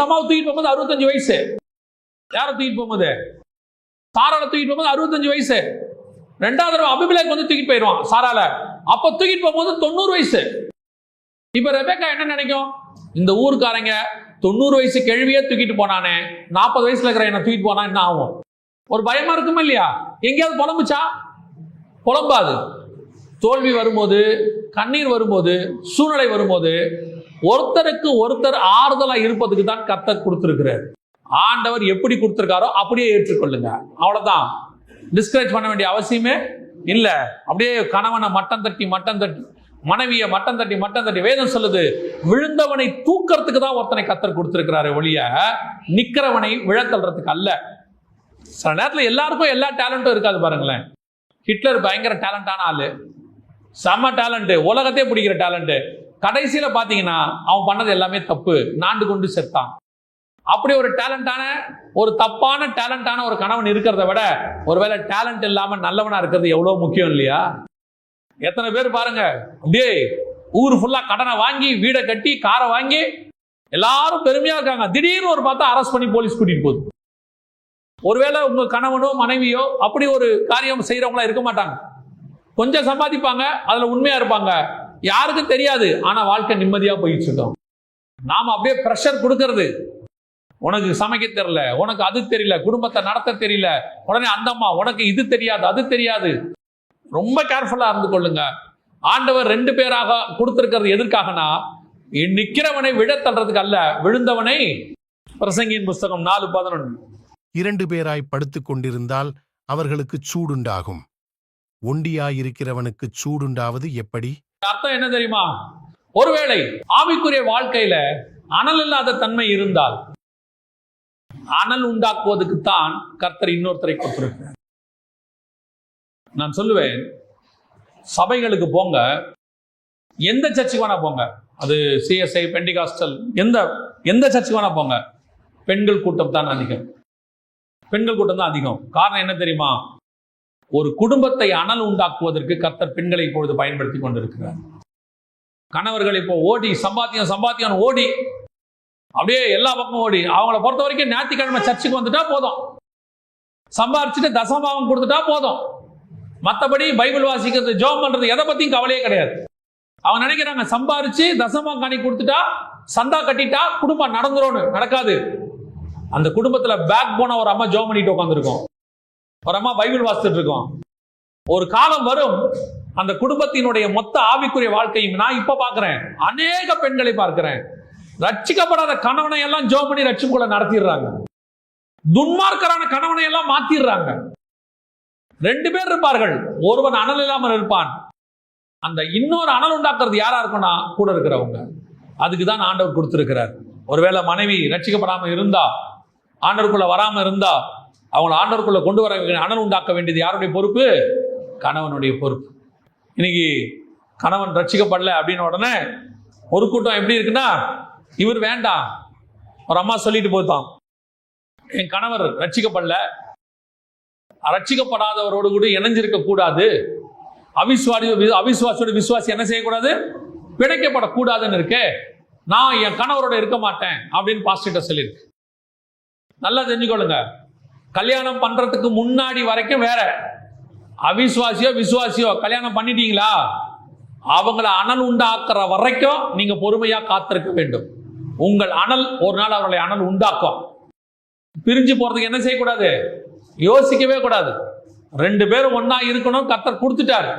அம்மாவை தூக்கிட்டு போகும்போது 65 வயசு. யார தூக்கிட்டு போகும்போது? சாரால தூக்கிட்டு போகும்போது 65 வயசு. 2வது தடவை அபிமெலேக்கு வந்து தூக்கிட்டு போயிடுவான் சாரால. அப்ப தூக்கிட்டு போகும்போது 90 வயசு. இப்ப ரெபேக்கா என்ன நினைக்கும்? இந்த ஊருக்காரங்க 90 வயசு கேள்வியே தூக்கிட்டு போனானே, 40 வயசுல இருக்கிற என்ன தூக்கிட்டு போனா என்ன ஆகும்? ஒரு பயமா இருக்குமா இல்லையா? எங்கேயாவது புலம்புச்சா? புலம்பாது. தோல்வி வரும்போது, கண்ணீர் வரும்போது, சூழ்நிலை வரும்போது ஒருத்தருக்கு ஒருத்தர் ஆறுதலா இருப்பதுக்கு தான் கர்த்தர் கொடுத்திருக்கிறார். ஆண்டவர் எப்படி கொடுத்திருக்காரோ அப்படியே ஏற்றுக்கொள்ளுங்க. அவ்வளவுதான். டிஸ்கரேஜ் பண்ண வேண்டிய அவசியமே இல்ல. அப்படியே கணவனை மட்டம் தட்டி மனைவியை மட்டம் தட்டி வேதம் சொல்லுது, விழுந்தவனை தூக்கிறதுக்கு தான் ஒருத்தனை கர்த்தர் கொடுத்திருக்கிறாரு ஒழிய நிக்கிறவனை விழத்தல்றதுக்கு அல்ல. சில நேரத்தில் எல்லாருக்கும் எல்லா டேலண்டும் இருக்காது. பாருங்களேன், ஹிட்லர் பயங்கர டேலண்டான ஆளு, செம்ம டேலண்ட், உலகத்தையே பிடிக்கிற டேலண்ட். கடைசியில பாத்தீங்கன்னா அவன் பண்ணது எல்லாமே தப்பு, நாண்டு கொண்டு செத்தான். அப்படி ஒரு டேலண்டான, ஒரு தப்பான டேலண்டான ஒரு கணவன் இருக்கிறத விட ஒருவேளை டேலண்ட் இல்லாம நல்லவனா இருக்கிறது எவ்வளவு முக்கியம் இல்லையா? எத்தனை பேர் பாருங்க, அப்படியே ஊர் ஃபுல்லா கடனை வாங்கி, வீடை கட்டி, காரை வாங்கி எல்லாரும் பெருமையா இருக்காங்க. திடீர்னு ஒரு பார்த்தா அரெஸ்ட் பண்ணி போலீஸ் கூட்டிட்டு போகுது. ஒருவேளை உங்க கணவனோ மனைவியோ அப்படி ஒரு காரியம் செய்யறவங்களா இருக்க மாட்டாங்க. கொஞ்சம் சம்பாதிப்பாங்க, அதுல உண்மையா இருப்பாங்க, யாருக்கும் தெரியாது. ஆனா வாழ்க்கை நிம்மதியா போயிட்டு இருக்கோம். நாம அப்படியே பிரஷர் கொடுக்கறது, உனக்கு சமைக்க தெரியல, உனக்கு அது தெரியல, குடும்பத்தை நடத்த தெரியல, உடனே அந்த அம்மா உனக்கு இது தெரியாது அது தெரியாது. ரொம்ப கேர்ஃபுல்லா இருந்து கொள்ளுங்க. ஆண்டவர் 2 பேராக கொடுத்திருக்கிறது எதற்காகனா, நிக்கிறவனை விழ தள்ளுறதுக்கு அல்ல, விழுந்தவனை. பிரசங்கியின் புஸ்தகம் 4:11. 2 பேராய் படுத்துக் கொண்டிருந்தால் அவர்களுக்கு சூடுண்டாகும், ஒண்டியாயிருக்கிறவனுக்கு சூடுண்டாவது எப்படி? அர்த்தம் என்ன தெரியுமா? ஒருவேளை ஆவிக்குரிய வாழ்க்கையில அனல் இல்லாத தன்மை இருந்தால், அனல் உண்டாக்குவதற்கு தான் கர்த்தர் இன்னொருத்தரை கொடுத்திருக்கிறார். நான் சொல்லுவேன், சபைகளுக்கு போங்க, எந்த சர்ச்சுக்கு வேணா போங்க, அது சிஎஸ்ஐ, பெண்டிகாஸ்டல், எந்த சர்ச்சுக்கு வேணா போங்க, பெண்கள் கூட்டம் தான் அதிகம். பெண்கள் கூட்டம் தான் அதிகம். காரணம் என்ன தெரியுமா? ஒரு குடும்பத்தை அனல் உண்டாக்குவதற்கு கர்த்தர் பெண்களை இப்பொழுது பயன்படுத்தி கொண்டிருக்கிறார். கணவர்கள் இப்போ ஓடி சம்பாத்தியம் ஓடி அப்படியே எல்லா பக்கமும் ஓடி, அவங்கள பொறுத்த வரைக்கும் ஞாயிற்றுக்கிழமை சர்ச்சுக்கு வந்துட்டா போதும், சம்பாரிச்சுட்டு தசமபாகம் கொடுத்துட்டா போதும், மற்றபடி பைபிள் வாசிக்கிறது, ஜெபம் பண்றது, எதை பத்தியும் கவலையே கிடையாது. அவங்க நினைக்கிறாங்க சம்பாரிச்சு தசமபாகம் காணி கொடுத்துட்டா, சந்தா கட்டிட்டா குடும்பம் நடந்துரும்னு. நடக்காது. அந்த குடும்பத்துல பேக் போன ஒரு அம்மா ஜெபம் பண்ணிட்டு உட்காந்துருக்கோம், ஒரு அம்மா பைபிள் வாசித்துட்டு இருக்கோம். ஒரு காலம் வரும், அந்த குடும்பத்தினுடைய மொத்த ஆவிக்குரிய வாழ்க்கையும் நான் இப்ப பார்க்கிறேன், அநேக பெண்களை பார்க்கிறேன், ரட்சிக்கப்படாத கணவனை எல்லாம் ஜெபம் பண்ணி ரட்சிப்புக்குள்ள நடத்திடுறாங்க. துன்மார்க்கரான கணவனை எல்லாம் மாத்திடுறாங்க. 2 பேர் இருப்பார்கள், ஒருவன் அனல் இல்லாமல் இருப்பான். அந்த இன்னொரு அனல் உண்டாக்குறது யாரா இருக்கும்னா கூட இருக்கிறவங்க. அதுக்கு தான் ஆண்டவர் கொடுத்திருக்கிறார். ஒருவேளை மனைவி ரட்சிக்கப்படாம இருந்தா, ஆண்டவருக்குள்ள வராம இருந்தா, அவங்களை ஆண்டவருக்குள்ள கொண்டு வர அனல் உண்டாக்க வேண்டியது யாருடைய பொறுப்பு? கணவனுடைய பொறுப்பு. இன்னைக்கு கணவன் ரட்சிக்கப்படல அப்படின்னு உடனே ஒரு கூட்டம் எப்படி இருக்குன்னா, இவர் வேண்டாம், ஒரு அம்மா சொல்லிட்டு போய்தான், என் கணவர் ரட்சிக்கப்படல, ரட்சிக்கப்படாதவரோடு கூட இணைஞ்சிருக்க கூடாது, அவிசுவாசியோட விசுவாசி என்ன செய்யக்கூடாது? பிணைக்கப்படக்கூடாதுன்னு இருக்கே, நான் என் கணவரோட இருக்க மாட்டேன் அப்படின்னு பாஸ்டர்கிட்ட சொல்லியிருக்கு. நல்லா தெரிஞ்சுக்கொள்ளுங்க, கல்யாணம் பண்றதுக்கு முன்னாடி வரைக்கும் வேற, அவிசுவாசியோ விசுவாசியோ கல்யாணம் பண்ணிட்டீங்களா, அவங்கள அனல் உண்டாக்குற வரைக்கும் நீங்க பொறுமையா காத்திருக்க வேண்டும். உங்கள் அனல் ஒரு நாள் அவர்களை அனல் உண்டாக்கும். பிரிஞ்சு போறதுக்கு என்ன செய்யக்கூடாது? யோசிக்கவே கூடாது. 2 பேரும் ஒன்னா இருக்கணும், கர்த்தர் கொடுத்துட்டார்.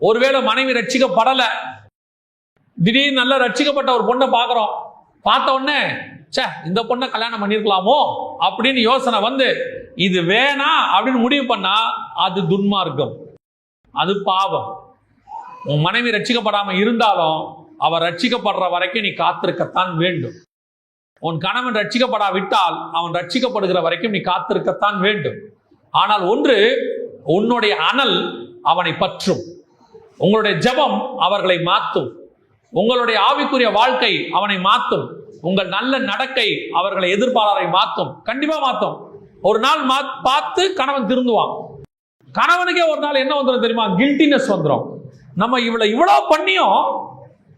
ஒருவேளை மனைவி ரட்சிக்கப்படல, திடீர்னு நல்லா ரட்சிக்கப்பட்ட ஒரு பொண்ணை பார்க்கிறோம், பார்த்த உடனே சே இந்த பொண்ணை கல்யாணம் பண்ணிருக்கலாமோ அப்படின்னு யோசனை வந்து இது வேணா அப்படின்னு முடிவு பண்ணா அது துன்மார்க்கம், அது பாவம். உன் மனைவி ரட்சிக்கப்படாம இருந்தாலும் அவர் ரட்சிக்கப்படுற வரைக்கும் நீ காத்திருக்கத்தான் வேண்டும். உன் கணவன் ரட்சிக்கப்படாவிட்டால் அவன் ரட்சிக்கப்படுகிற வரைக்கும் நீ காத்திருக்கத்தான் வேண்டும். ஆனால் ஒன்று, உன்னுடைய அனல் அவனை பற்றும், உங்களுடைய ஜெபம் அவர்களை மாற்றும், உங்களுடைய ஆவிக்குரிய வாழ்க்கை அவனை மாற்றும், உங்கள் நல்ல நடக்கை அவர்களை எதிர்ப்பாளரை மாற்றும், கண்டிப்பா மாற்றும். ஒரு நாள் பார்த்து கணவன் திருந்துவான். கணவனுக்கே ஒரு நாள் என்ன வந்துடும் தெரியுமா? கில்ட்டினஸ் வந்துடும். நம்ம இவ்வளவு பண்ணியும்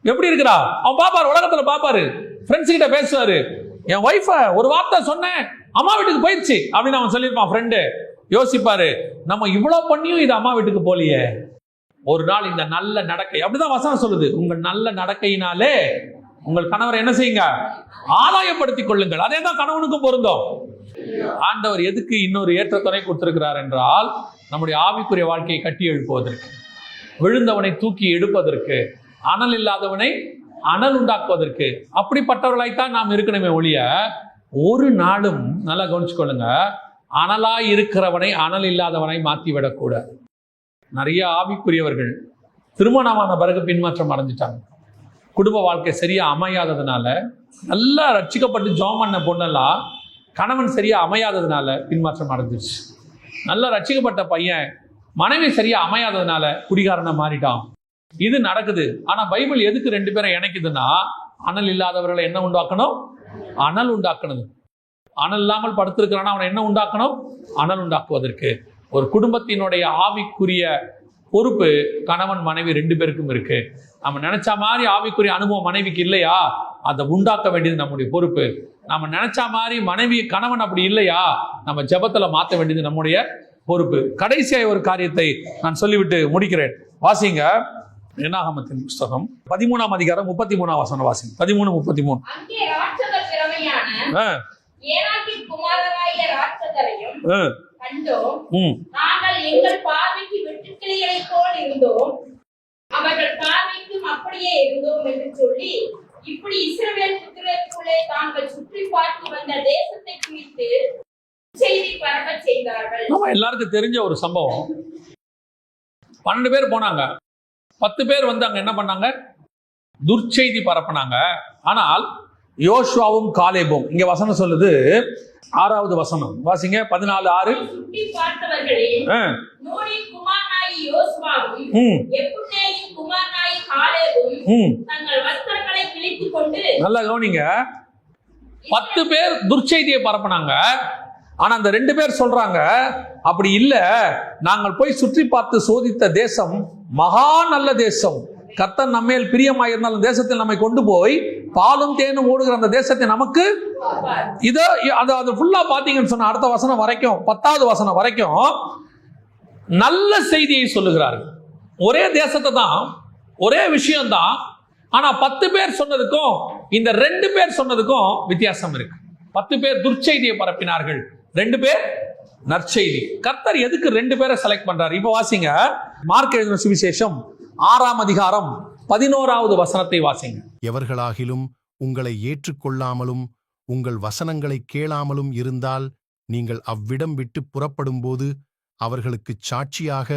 எப்படி இருக்கிறா அவன் பாப்பாரு, உலகத்துல பாப்பாரு, ஃப்ரெண்ட்ஸ் கிட்ட பேசுவாரு, என் ஒய்ஃப ஒரு வார்த்தை சொன்னேன் அம்மா வீட்டுக்கு போயிடுச்சு அப்படின்னு அவன் சொல்லியிருப்பான். ஃப்ரெண்டு யோசிப்பாரு, நம்ம இவ்வளவு பண்ணியும் இது அம்மா வீட்டுக்கு போலியே. ஒரு நாள் இந்த நல்ல நடக்கை, அப்படிதான் வசனம் சொல்லுது, உங்கள் நல்ல நடக்கையினாலே உங்கள் கணவரை என்ன செய்யுங்க? ஆதாயப்படுத்திக் கொள்ளுங்கள். அதே தான் கணவனுக்கும் பொருந்தும். ஆண்டவர் எதுக்கு இன்னொரு ஏற்ற துணை கொடுத்திருக்கிறார் என்றால், நம்முடைய ஆவிக்குரிய வாழ்க்கையை கட்டி எழுப்புவதற்கு, விழுந்தவனை தூக்கி எடுப்பதற்கு, அனல் இல்லாதவனை அனல் உண்டாக்குவதற்கு. அப்படிப்பட்டவர்களாய்த்தான் நாம் இருக்கணுமே ஒழிய, ஒரு நாளும் நல்லா கவனிச்சுக்கொள்ளுங்க, அனலாய் இருக்கிறவனை அனல் இல்லாதவனை மாற்றி விடக்கூடாது. நிறைய ஆவிக்குரியவர்கள் திருமணமான பிறகு பின்மாற்றம் அடைஞ்சிட்டாங்க. குடும்ப வாழ்க்கை சரியா அமையாததுனால, நல்லா ரட்சிக்கப்பட்டு ஜெபம் பண்ண பொண்ணெல்லாம் கணவன் சரியா அமையாததுனால பின்மாற்றம் அடைஞ்சிருச்சு. நல்லா ரட்சிக்கப்பட்ட பையன் மனைவி சரியா அமையாததுனால குடிகாரனா மாறிட்டான். இது நடக்குது. ஆனா பைபிள் எதுக்கு 2 பேரை இணைக்குதுன்னா, அனல் இல்லாதவர்களை என்ன உண்டாக்கணும்? அனல் உண்டாக்கணும். அனல் இல்லாமல் படுத்திருக்கிறானா அவனை என்ன உண்டாக்கணும்? அனல் உண்டாக்குவதற்கு. ஒரு குடும்பத்தினுடைய ஆவிக்குரிய பொறுப்பு கணவன் மனைவி 2 பேருக்கும் இருக்கு. நம்ம நினைச்ச மாதிரி ஆவிக்குரிய அனுபவம் மனைவிக்கு இல்லையா, அதை உண்டாக்க வேண்டியது நம்முடைய பொறுப்பு. நம்ம நினைச்ச மாதிரி மனைவி கணவன் அப்படி இல்லையா, நம்ம ஜெபத்துல மாற்ற வேண்டியது நம்முடைய பொறுப்பு. கடைசியாக ஒரு காரியத்தை நான் சொல்லிவிட்டு முடிக்கிறேன். வாசிங்க என்னாகமத்தின் புஸ்தகம் 13ஆம் அதிகாரம் 33ஆம் வசனம் வாசிங்க. 13:33. அங்கே ராட்சதர் திறமையான ஏனாக்கின் குமாரராகிய ராட்சதரையும் கண்டோம். நாங்கள் எங்கள் பார்வைக்கு வெட்டுக்கிளிகளைப் போல் இருந்தோம், அவர்கள் பார்வைக்கும் அப்படியே இருந்தோம் என்று சொல்லி, இப்படி இஸ்ரவேல் புத்திரருக்குள்ளே தாங்கள் சுற்றி பார்த்து வந்த தேசத்தை குறித்து செய்தி பரவ செய்தார்கள். நம்ம எல்லாருக்கும் தெரிஞ்ச ஒரு சம்பவம். 12 பேர் போனாங்க, 10 பேர் வந்து அங்க என்ன பண்ணாங்க? துர்ச்செய்தி பரப்பினாங்க. ஆனால் யோசுவாவும் காலேபும். இங்க வசனம் சொல்லுது, 6வது வசனம் வாசிங்க, 14:6. சுட்டி பார்த்தவர்களில் நூனின் குமாரனாகிய யோசுவாவும் எப்புன்னேயின் குமாரனாகிய காலேபும் தங்கள் வஸ்திரங்களை கிழித்துக் கொண்டு. நல்லா கவனிங்க, 10 பேர் துர்ச்செய்தியை பரப்புனாங்க. ஆனா அந்த 2 பேர் சொல்றாங்க, அப்படி இல்ல, நாங்கள் போய் சுற்றி பார்த்து சோதித்த தேசம் மகா நல்ல தேசம், கர்த்தர் நம்மேல் பிரியமாயிருந்தால் அந்த தேசத்தில் நம்மை கொண்டு போய் பாலும் தேனும் ஓடுகிற அந்த தேசத்தை நமக்கு இதோ அது ஃபுல்லா பாத்தீங்கன்னு சொன்ன அடுத்த வசனம் வரைக்கும், 10வது வசனம் வரைக்கும் நல்ல செய்தியை சொல்லுகிறார்கள். ஒரே தேசத்தை தான், ஒரே விஷயம்தான். ஆனா 10 பேர் சொன்னதுக்கும் இந்த 2 பேர் சொன்னதுக்கும் வித்தியாசம் இருக்கு. 10 பேர் துர்ச்செய்தியை பரப்பினார்கள், 2 பேர் நற்செய்தி. கர்த்தர் எதுக்கு 2 பேரை செலக்ட் பண்றாரு? இப்ப வாசிங்க, மார்க் எழுதின சுவிசேஷம் 6ஆம் அதிகாரம் 11வது வசனத்தை வாசிங்க. எவர்களாகிலும் உங்களை ஏற்றுக்கொள்ளாமலும் உங்கள் வசனங்களை கேளாமலும் இருந்தால் நீங்கள் அவ்விடம் விட்டு புறப்படும்போது அவர்களுக்குச் சாட்சியாக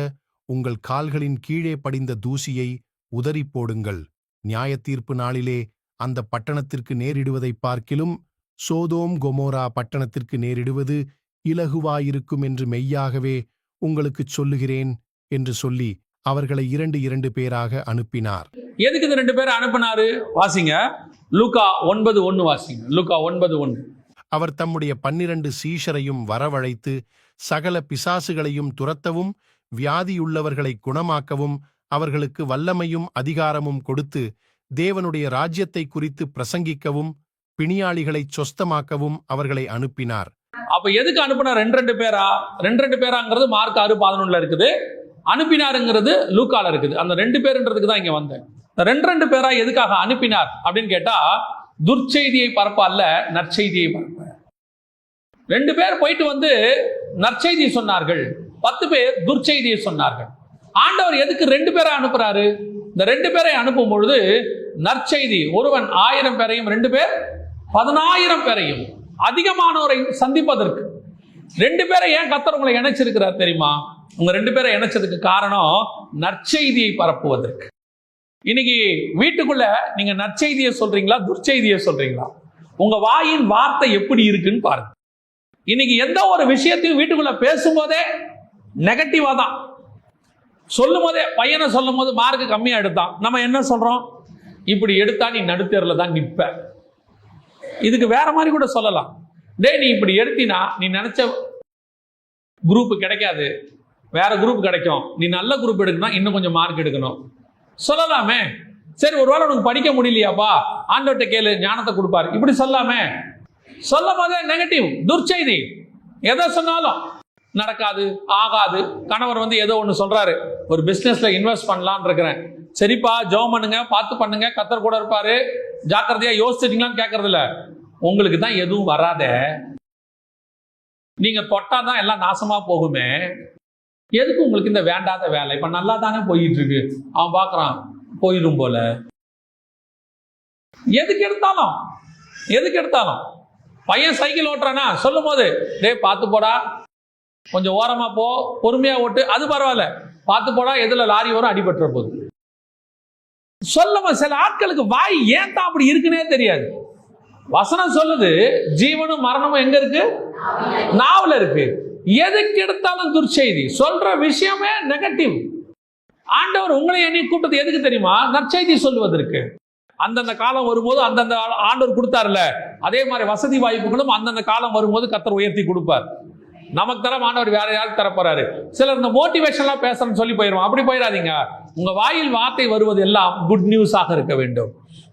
உங்கள் கால்களின் கீழே படிந்த தூசியை உதறி போடுங்கள். நியாயத்தீர்ப்பு நாளிலே அந்த பட்டணத்திற்கு நேரிடுவதைப் பார்க்கிலும் சோதோம் கொமோரா பட்டணத்திற்கு நேரிடுவது இலகுவாயிருக்கும் என்று மெய்யாகவே உங்களுக்குச் சொல்லுகிறேன் என்று சொல்லி அவர்களை 2 பேராக அனுப்பினார். எதுக்கு இந்த 2 பேரை அனுப்பினாரு? வாசிங்க, லூக்கா 9:1 வாசிங்க. லூக்கா 9:1. அவர் தம்முடைய 12 சீஷரையும் வரவழைத்து சகல பிசாசுகளையும் துரத்தவும் வியாதியுள்ளவர்களை குணமாக்கவும் அவர்களுக்கு வல்லமையும் அதிகாரமும் கொடுத்து தேவனுடைய ராஜ்யத்தை குறித்து பிரசங்கிக்கவும் பிணியாளிகளை சொஸ்தமாக்கவும் அவர்களை அனுப்பினார். அப்ப எதுக்கு அனுப்பினார்? 2 பேரா? 2 பேராங்கிறது மார்க் 6:11 இருக்குது, அனுப்பினாருங்கிறது லூக்கால இருக்குது. அந்த 2 பேருன்றதுக்கு தான் இங்க வந்தேன். 2 பேரா எதுக்காக அனுப்பினார் அப்படின்னு கேட்டா, துர்ச்செய்தியை பரப்ப அல்ல, நற்செய்தியை பரப்ப. 2 பேர் போயிட்டு வந்து நற்செய்தியை சொன்னார்கள், 10 பேர் துர்ச்செய்தியை சொன்னார்கள். ஆண்டவர் எதுக்கு 2 பேரை அனுப்புறாரு? இந்த 2 பேரை அனுப்பும் பொழுது நற்செய்தி, ஒருவன் 1000 பேரையும் 2 பேர் 10,000 பேரையும் அதிகமானோரை சந்திப்பதற்கு. 2 பேரை ஏன் கர்த்தர் உங்களை இணைச்சிருக்கிறார் தெரியுமா? உங்க 2 பேரை இணைச்சதுக்கு காரணம் நற்செய்தியை பரப்புவதற்கு. இன்னைக்கு வீட்டுக்குள்ள நீங்க நற்செய்தியை சொல்றீங்களா, துர்ச்செய்தியை சொல்றீங்களா? உங்க வாயின் வார்த்தை எப்படி இருக்குன்னு பாருங்க. இன்னைக்கு எந்த ஒரு விஷயத்தையும் வீட்டுக்குள்ள பேசும்போதே நெகட்டிவா தான் சொல்லும் போதே. பையனை சொல்லும் போது மார்க்கு கம்மியா எடுத்தான், நம்ம என்ன சொல்றோம்? இப்படி எடுத்தா நீ நடுத்தேர்ல தான் நிற்ப. இதுக்கு வேற மாதிரி கூட சொல்லலாம், டேய் நீ இப்படி எடுத்தினா நீ நினைச்ச குரூப் கிடைக்காது, வேற குரூப் கிடைக்கும், நீ நல்ல குரூப் எடுக்கணும், இன்னும் கொஞ்சம் மார்க் எடுக்கணும் சொல்லலாமே. சரி, ஒருவேளை உனக்கு படிக்க முடியலையாப்பா, ஆண்டவர்கிட்ட கேளு, ஞானத்தை கொடுப்பாரு, இப்படி சொல்லாமே. சொல்லும் போதே நெகட்டிவ், துர்ச்செய்தி. எதை சொன்னாலும் நடக்காது, ஆகாது. கணவர் வந்து ஏதோ ஒன்று சொல்றாரு, ஒரு பிசினஸ்ல இன்வெஸ்ட் பண்ணலான்னு இருக்கிறேன். சரிப்பா, ஜெபம் பண்ணுங்க, பார்த்து பண்ணுங்க, கர்த்தர் கூட இருப்பாரு, ஜாக்கிரதையா யோசிச்சிட்டீங்களான்னு கேட்கறது இல்ல. உங்களுக்கு தான் எதுவும் வராத, நீங்க தொட்டாதான் எல்லாம் நாசமா போகுமே, எதுக்கு உங்களுக்கு இந்த வேண்டாத வேலை? இப்ப நல்லா தானே போயிட்டு இருக்கு, அவன் பாக்குறான் போயிடும் போல. எதுக்கு எடுத்தாலும் பையன் சைக்கிள் ஓட்டுறானா சொல்லும் போது, டேய் பார்த்து போடா, கொஞ்சம் ஓரமா போ, பொறுமையா ஓட்டு, அது பரவாயில்ல, பார்த்து போடா, எதுல லாரி வரும் அடிபட்டுற போது சொல்லுமா. சில ஆட்களுக்கு வாய் ஏன் தான் அப்படி இருக்குன்னே தெரியாது. வசனம் சொல்லுது, ஜீவனும் மரணமும் எங்க இருக்கு? நாவல இருக்கு. எதுக்கு எடுத்தாலும் துர்ச்செய்தி, சொல்ற விஷயமே நெகட்டிவ். ஆண்டவர் உங்களை என்னை கூட்டது எதுக்கு தெரியுமா? நற்செய்தி சொல்லுவதற்கு. அந்தந்த காலம் வரும்போது அந்தந்த ஆண்டவர் கொடுத்தாருல, அதே மாதிரி வசதி வாய்ப்புகளும் அந்தந்த காலம் வரும்போது கர்த்தர் உயர்த்தி கொடுப்பார். நமக்கு தர ஆண்டவர் வேற யாருக்கு தர போறாரு? சிலர் இந்த மோட்டிவேஷன்லாம் பேசணும்னு சொல்லி போயிடுவோம். அப்படி போயிடாதீங்க. உங்க வாயில் வார்த்தை வருவது எல்லாம் குட் நியூஸாக இருக்க வேண்டும்.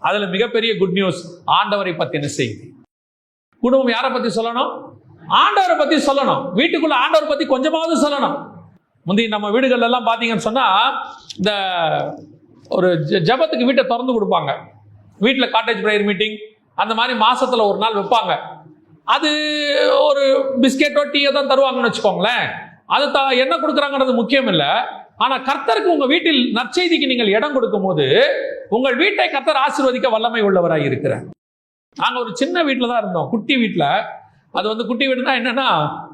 அதுல மிகப்பெரிய குட் நியூஸ் ஆண்டவரை பத்தின செய்தி. குடும்பம் யாரை பத்தி சொல்லணும்? ஆண்டவரை பத்தி சொல்லணும். வீட்டுக்குள்ள ஆண்டவரை பத்தி கொஞ்சமாவது சொல்லணும். முந்தைய நம்ம வீடுகள் எல்லாம் பாத்தீங்கன்னு சொன்னா, இந்த ஒரு ஜபத்துக்கு வீட்டை திறந்து கொடுப்பாங்க. வீட்டில் காட்டேஜ் பிரேயர் மீட்டிங் அந்த மாதிரி மாசத்துல ஒரு நாள் வைப்பாங்க. அது ஒரு பிஸ்கெட்டோ டீயோ தான் தருவாங்கன்னு வச்சுக்கோங்களேன். அது என்ன கொடுக்குறாங்கிறது முக்கியம் இல்லை. ஆனா கர்த்தருக்கு உங்க வீட்டில் நற்செய்திக்கு நீங்கள் இடம் கொடுக்கும் போது உங்கள் வீட்டை கர்த்தர் ஆசீர்வதிக்க வல்லமை உள்ளவராக இருக்கிறார். நாங்க ஒரு சின்ன வீட்டில் தான் இருந்தோம், குட்டி வீட்டில். அது வந்து குட்டி வீடுனா என்னன்னா,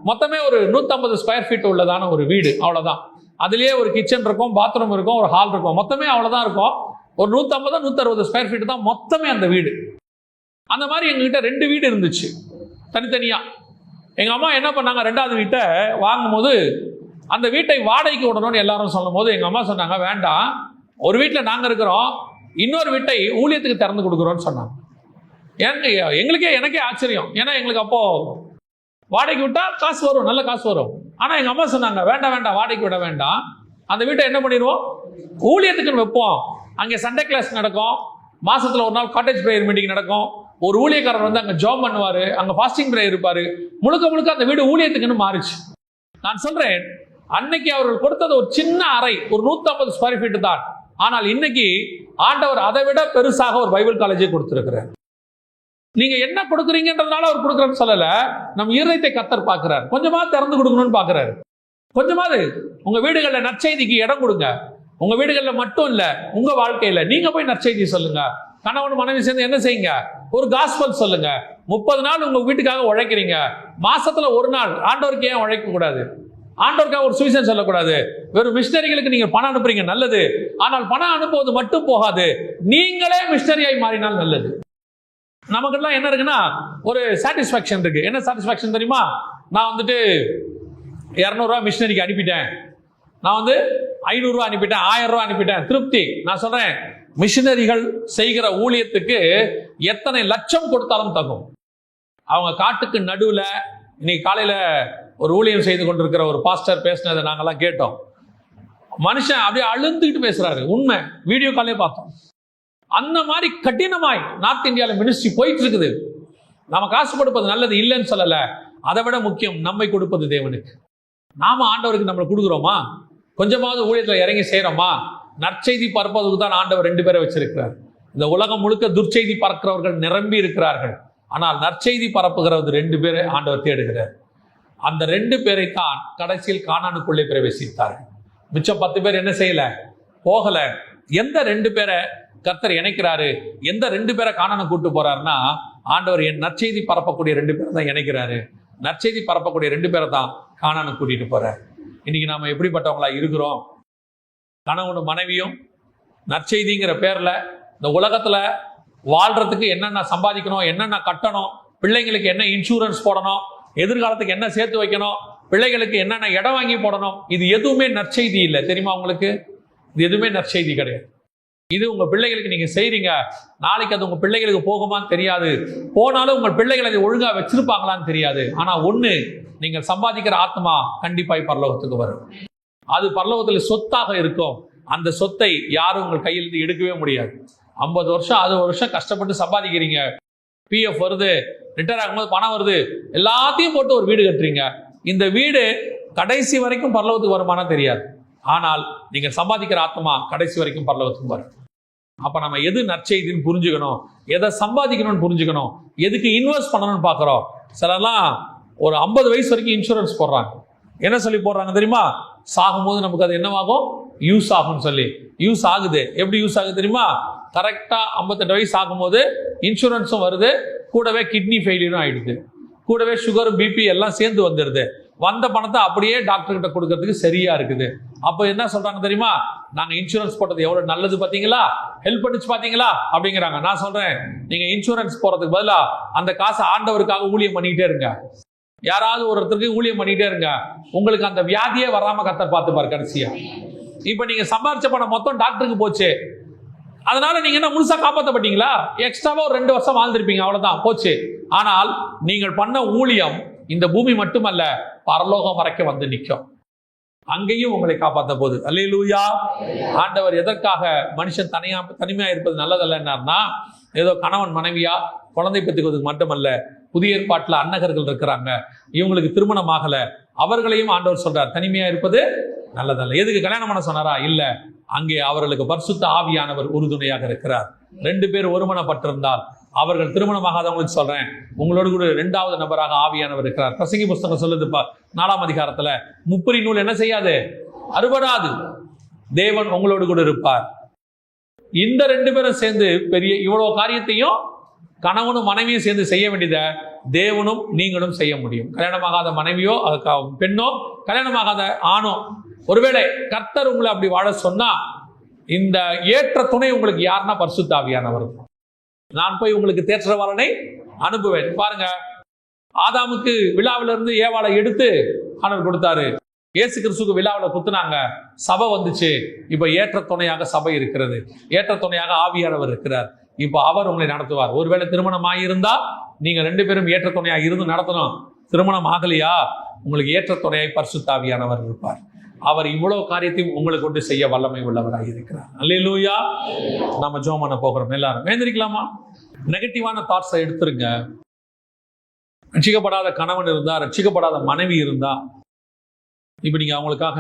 மொத்தமே ஒரு 150 ஸ்கொயர் ஃபீட் உள்ளதான ஒரு வீடு, அவ்வளவுதான். அதுலயே ஒரு கிச்சன் இருக்கும், பாத்ரூம் இருக்கும், ஒரு ஹால் இருக்கும், மொத்தமே அவ்வளவுதான் இருக்கும். ஒரு 150-160 ஸ்கொயர் ஃபீட் தான் மொத்தமே அந்த வீடு. அந்த மாதிரி எங்ககிட்ட 2 வீடு இருந்துச்சு தனித்தனியா. எங்க அம்மா என்ன பண்ணாங்க, 2வது வீட்டை வாங்கும்போது அந்த வீட்டை வாடகைக்கு விடணும்னு எல்லாரும் சொல்லும் போது எங்க அம்மா சொன்னாங்க, வேண்டாம், ஒரு வீட்டில் நாங்க இருக்கிறோம், இன்னொரு வீட்டை ஊழியத்துக்கு திறந்து கொடுக்குறோம்னு சொன்னாங்க. எனக்கே ஆச்சரியம். ஏன்னா எங்களுக்கு அப்போ வாடகைக்கு விட்டா காசு வரும், நல்ல காசு வரும். ஆனா எங்க அம்மா சொன்னாங்க, வேண்டாம் வாடகைக்கு விட வேண்டாம், அந்த வீட்டை என்ன பண்ணிடுவோம், ஊழியத்துக்குன்னு வைப்போம். அங்கே சண்டே கிளாஸ் நடக்கும், மாசத்துல ஒரு நாள் காட்டேஜ் பிரேயர் மீட்டிங் நடக்கும், ஒரு ஊழியக்காரர் வந்து அங்க ஜாப் பண்ணுவாரு, அங்க ஃபாஸ்டிங் பிரேயர் இருப்பாரு, முழுக்க அந்த வீடு ஊழியத்துக்குன்னு மாறிச்சு. நான் சொல்றேன், அன்னைக்கு அவர்கள் கொடுத்தது ஒரு சின்ன அறை, ஒரு 150 ஸ்கொயர் ஃபீட் தான். ஆனால் இன்னைக்கு ஆண்டவர் அதை விட பெருசாக ஒரு பைபிள் காலேஜை கொடுத்திருக்கிறார். நீங்க என்ன கொடுக்குறீங்கன்றதுனால அவர் கொடுக்குறேன்னு சொல்லல, நம்ம இருதயத்தை கர்த்தர் பார்க்கிறார். கொஞ்சமா திறந்து கொடுக்கணும்னு பார்க்கிறாரு. கொஞ்சமாவது உங்க வீடுகளில் நற்செய்திக்கு இடம் கொடுங்க. உங்க வீடுகளில் மட்டும் இல்ல, உங்க வாழ்க்கையில நீங்க போய் நற்செய்தி சொல்லுங்க. கணவன் மனைவி சேர்ந்து என்ன செய்யுங்க, ஒரு காஸ்பல் சொல்லுங்க. 30 நாள் உங்க வீட்டுக்காக உழைக்கிறீங்க, மாசத்துல ஒரு நாள் ஆண்டவருக்கு ஏன் உழைக்க கூடாது? ஆண்டவருக்காக ஒரு சுவிசேஷம் சொல்லக்கூடாது? வெறும் மிஷனரிகளுக்கு நீங்க பணம் அனுப்புறீங்க, நல்லது. ஆனால் பணம் அனுப்புவது மட்டும் போகாது, நீங்களே மிஷனரியாய் மாறினால் நல்லது. நமக்கெல்லாம் என்ன இருக்குன்னா ஒரு சாட்டிஸ்பாக்சன் இருக்கு. என்ன சாட்டிஸ்பாக்சன் தெரியுமா? நான் வந்துட்டு 200 ரூபாய் மிஷனரிக்கு அனுப்பிட்டேன், நான் வந்து 500 ரூபாய் அனுப்பிட்டேன், 1000 ரூபாய் அனுப்பிட்டேன், திருப்தி. நான் சொல்றேன், மிஷனரிகள் செய்கிற ஊழியத்துக்கு எத்தனை லட்சம் கொடுத்தாலும் தகும். அவங்க காட்டுக்கு நடுவுல இன்னைக்கு காலையில ஒரு ஊழியம் செய்து கொண்டிருக்கிற ஒரு பாஸ்டர் பேசினதை நாங்கெல்லாம் கேட்டோம். மனுஷன் அப்படியே அழுந்துக்கிட்டு பேசுறாரு, உண்மை. வீடியோ காலே பார்த்தோம். அந்த மாதிரி கடினமாய் நார்த் இந்தியாவில் மினிஸ்ட்ரி போயிட்டு இருக்குது. நாம காசு கொடுப்பது நல்லது, இல்லைன்னு சொல்லல. அதை விட முக்கியம் நம்மை கொடுப்பது தேவனுக்கு. நாம ஆண்டவருக்கு நம்மளை கொடுக்குறோமா? கொஞ்சமாவது ஊழியத்தில் இறங்கி செய்யறோமா? நற்செய்தி பரப்பதுக்கு தான் ஆண்டவர் 2 பேரை வச்சிருக்கிறார். இந்த உலகம் முழுக்க துர்ச்செய்தி பறக்கிறவர்கள் நிரம்பி இருக்கிறார்கள். ஆனால் நற்செய்தி பரப்புகிறது 2 பேரை ஆண்டவர் தேடுகிறார். அந்த 2 பேரை தான் கடைசியில் கானானுக்குள்ளே பிரவேசித்தார்கள். மிச்சம் 10 பேர் என்ன செய்யல, போகல. எந்த 2 பேரை கர்த்தர் இணைக்கிறாரு, எந்த 2 பேரை கானானு கூட்டு போறாருன்னா, ஆண்டவர் என் நற்செய்தி பரப்பக்கூடிய 2 பேரை தான் இணைக்கிறாரு. நற்செய்தி பரப்பக்கூடிய 2 பேரை தான் கானானு கூட்டிட்டு போறாரு. இன்னைக்கு நாம எப்படிப்பட்டவங்களா இருக்கிறோம்? கணவனும் மனைவியும் நற்செய்திங்கிற பேர்ல இந்த உலகத்துல வாழ்றதுக்கு என்னென்ன சம்பாதிக்கணும், என்னென்ன கட்டணும், பிள்ளைங்களுக்கு என்ன இன்சூரன்ஸ் போடணும், எதிர்காலத்துக்கு என்ன சேர்த்து வைக்கணும், பிள்ளைகளுக்கு என்னென்ன இடம் வாங்கி போடணும், இது எதுவுமே நற்செய்தி இல்லை. தெரியுமா உங்களுக்கு? இது எதுவுமே நற்செய்தி கிடையாது. இது உங்க பிள்ளைகளுக்கு நீங்க செய்றீங்க, நாளைக்கு அது உங்க பிள்ளைகளுக்கு போகுமான்னு தெரியாது, போனாலும் உங்கள் பிள்ளைகளை அதை ஒழுங்கா வச்சிருப்பாங்களான்னு தெரியாது. ஆனா ஒண்ணு, நீங்கள் சம்பாதிக்கிற ஆத்மா கண்டிப்பாய் பரலோகத்துக்கு வரும். அது பரலோகத்தில் சொத்தாக இருக்கும். அந்த சொத்தை யாரும் உங்கள் கையிலிருந்து எடுக்கவே முடியாது. 50 வருஷம் 60 வருஷம் கஷ்டப்பட்டு சம்பாதிக்கிறீங்க, பிஎஃப் வருது, ரிட்டையர் ஆகும்போது பணம் வருது, எல்லாத்தையும் போட்டு ஒரு வீடு கட்டுறீங்க. இந்த வீடு கடைசி வரைக்கும் பரலோகத்துக்கு வருமானா தெரியாது. ஆனால் நீங்கள் சம்பாதிக்கிற ஆத்மா கடைசி வரைக்கும் பரலோகத்துக்கு வரும். அப்ப நம்ம எது நற்செய்தின்னு புரிஞ்சுக்கணும், எதை சம்பாதிக்கணும்னு புரிஞ்சுக்கணும், எதுக்கு இன்வெஸ்ட் பண்ணணும்னு பார்க்குறோம். சிலர்லாம் ஒரு 50 வயசு வரைக்கும் இன்சூரன்ஸ் போடுறாங்க. என்ன சொல்லி போடுறாங்க தெரியுமா? சாகும்போது நமக்கு அது என்னவாகும், யூஸ் ஆகும்னு சொல்லி. யூஸ் ஆகுது. எப்படி யூஸ் ஆகுது தெரியுமா? கரெக்டா 58 வயசு ஆகும்போது இன்சூரன்ஸும் வருது, கூடவே கிட்னி ஃபெயிலியரும் ஆயிடுது, கூடவே சுகர் பிபி எல்லாம் சேர்ந்து வந்துடுது. வந்த பணத்தை அப்படியே டாக்டர் கிட்ட கொடுக்கறதுக்கு சரியா இருக்குது. அப்போ என்ன சொல்றாங்க தெரியுமா? நாங்க இன்சூரன்ஸ் போட்டது எவ்வளவு நல்லது பாத்தீங்களா, ஹெல்ப் பண்ணிச்சு பாத்தீங்களா அப்படிங்கிறாங்க. நான் சொல்றேன், நீங்க இன்சூரன்ஸ் போறதுக்கு பதிலா அந்த காசை ஆண்டவருக்காக ஊழியம் பண்ணிக்கிட்டே இருங்க. யாராவது ஒருத்தருக்கு ஊழியம் பண்ணிட்டே இருங்க, உங்களுக்கு அந்த வியாதியே வராம கர்த்தர் பார்த்துப்பார் கடைசியா. இப்ப நீங்க சம்பாரிச்ச பணம் மொத்தம் டாக்டருக்கு போச்சு, அதனால நீங்க என்ன முழுசா காப்பாற்றப்பட்டீங்களா? எக்ஸ்ட்ராவா ஒரு 2 வருஷம் வாழ்ந்திருப்பீங்க, அவ்வளவுதான், போச்சு. ஆனால் நீங்கள் பண்ண ஊழியம் இந்த பூமி மட்டுமல்ல, பரலோகம் வரைக்கும் வந்து நிற்கும். அங்கேயும் உங்களை காப்பாற்ற போகுது. அல்லேலூயா. ஆண்டவர் எதற்காக மனுஷன் தனிமையா இருப்பது நல்லதல்லன்னா, ஏதோ கணவன் மனைவியா குழந்தை பெற்றுக்கிறதுக்கு மட்டுமல்ல, புதிய ஏற்பாட்டில் அன்னகர்கள் இருக்கிறாங்க, இவங்களுக்கு திருமணம் ஆகல, அவர்களையும் ஆண்டவர் சொல்றார் தனிமையா இருப்பது நல்லதல்ல. எதுக்கு கல்யாணம் பண்ண சொன்னாரா? இல்ல, அங்கே அவர்களுக்கு பரிசுத்த ஆவியானவர் உறுதுணையாக இருக்கிறார். 2 பேர் ஒருமனப்பட்டிருந்தால், அவர்கள் திருமணமாகாதவங்களுக்கு சொல்றேன், உங்களோடு கூட 2வது நபராக ஆவியானவர் இருக்கிறார். பிரசங்கி புஸ்தகம் சொல்லுது 4ஆம் அதிகாரத்துல, முப்பரி நூல் என்ன செய்யாது, அறுபடாது, தேவன் உங்களோடு கூட இருப்பார். இந்த 2 பேரும் சேர்ந்து பெரிய இவ்வளவு காரியத்தையும் கணவனும் மனைவியும் சேர்ந்து செய்ய வேண்டியதை தேவனும் நீங்களும் செய்ய முடியும். கல்யாணமாகாத மனைவியோ பெண்ணோ, கல்யாணமாகாத ஆணோ, ஒருவேளை கர்த்தர் உங்களை அப்படி வாழ சொன்னா, இந்த ஏற்ற துணை உங்களுக்கு யாருன்னா பரிசுத்த ஆவியானவர். நான் போய் உங்களுக்கு தேற்றவாளனை அனுப்புவேன். பாருங்க, ஆதாமுக்கு விழாவிலிருந்து ஏவாளை எடுத்து ஆண்டவர் கொடுத்தாரு. இயேசு கிறிஸ்துக்கு விழாவில் குத்துனாங்க, சபை வந்துச்சு. இப்ப ஏற்ற துணையாக சபை இருக்கிறது, ஏற்ற துணையாக ஆவியானவர் இருக்கிறார். இப்ப அவர் உங்களை நடத்துவார். ஒருவேளை திருமணம் ஆகியிருந்தா நீங்க 2 பேரும் ஏற்ற துணையாக இருந்து நடத்தணும். திருமணம் ஆகலையா, உங்களுக்கு ஏற்ற துணையாய் பரிசுத்த ஆவியானவர் இருப்பார். அவர் இவ்வளவு காரியத்தையும் உங்களுக்கு கொண்டு செய்ய வல்லமை உள்ளவராக இருக்கிறார். அல்லேலூயா. நம்ம ஜெபம் பண்ண போகிறோம். எல்லாரும் எழுந்திருக்கலாமா? நெகட்டிவான தாட்ஸை எடுத்துருங்க. ரட்சிக்கப்படாத கணவன் இருந்தா, ரட்சிக்கப்படாத மனைவி இருந்தா, இப்ப நீங்க அவங்களுக்காக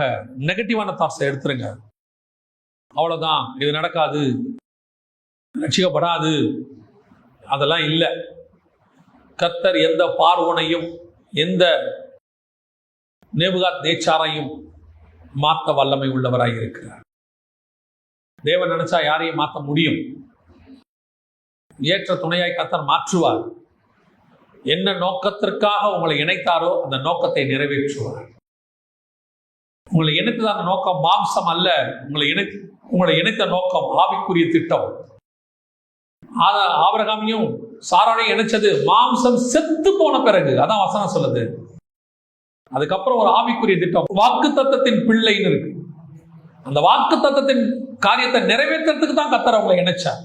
நெகட்டிவான தாட்ஸை எடுத்துருங்க. அவ்வளவுதான், இது நடக்காது, ரட்சிக்கப்படாது, அதெல்லாம் இல்லை. கர்த்தர் எந்த பார்வோனையும் எந்த நேபுகாத் நேச்சாரையும் மாற்ற வல்லமை உள்ளவராக இருக்கிறார். தேவன் நினைச்சா யாரையும் மாற்ற முடியும். ஏற்ற துணையாய் கர்த்தர் மாற்றுவார். என்ன நோக்கத்திற்காக உங்களை இணைத்தாரோ அந்த நோக்கத்தை நிறைவேற்றுவார். உங்களை இணைத்தது அந்த நோக்கம் மாம்சம் அல்ல. உங்களை இணைத்த நோக்கம் ஆவிக்குரிய திட்டம். ஆபிரகாமையும் சாராளையும் இணைச்சது மாம்சம் செத்து போன பிறகு. அதான் வசனம் சொல்லுது. அதுக்கப்புறம் ஒரு ஆவிக்குரிய திட்டம், வாக்கு தத்தத்தின் பிள்ளைன்னு இருக்கு. அந்த வாக்கு தத்தத்தின் காரியத்தை நிறைவேற்றுறதுக்கு தான் கர்த்தர் அவங்களை இணைச்சார்.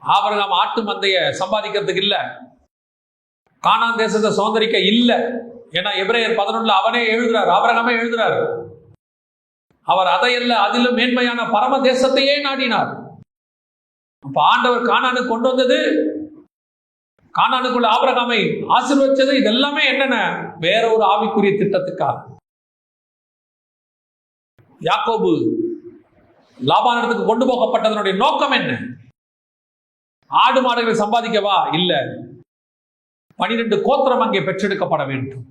ஆபிரகாம் ஆட்டு மந்தைய சம்பாதிக்கிறதுக்கு இல்ல, கானான் தேசத்தை சுதந்திரிக்க இல்ல. ஏன்னா எபிரேயர் 11 அவனே எழுதுறார், ஆபிரகாமே எழுதுறார். அவர் அதையல்ல, அதிலும் மேன்மையான பரம தேசத்தையே நாடினார். அப்ப ஆண்டவர் கானானுக்கு கொண்டு வந்தது, கானானுக்குள்ள ஆபிரகாமை ஆசீர்வதிச்சது, இதெல்லாமே என்னென்ன, வேற ஒரு ஆவிக்குரிய திட்டத்துக்காக. யாக்கோபு லாபானிடத்துக்கு கொண்டு போகப்பட்டதனுடைய நோக்கம் என்ன? ஆடு மாடுகளை சம்பாதிக்கவா? இல்ல, 12 கோத்திரம் அங்கே பெற்றெடுக்கப்பட வேண்டும்.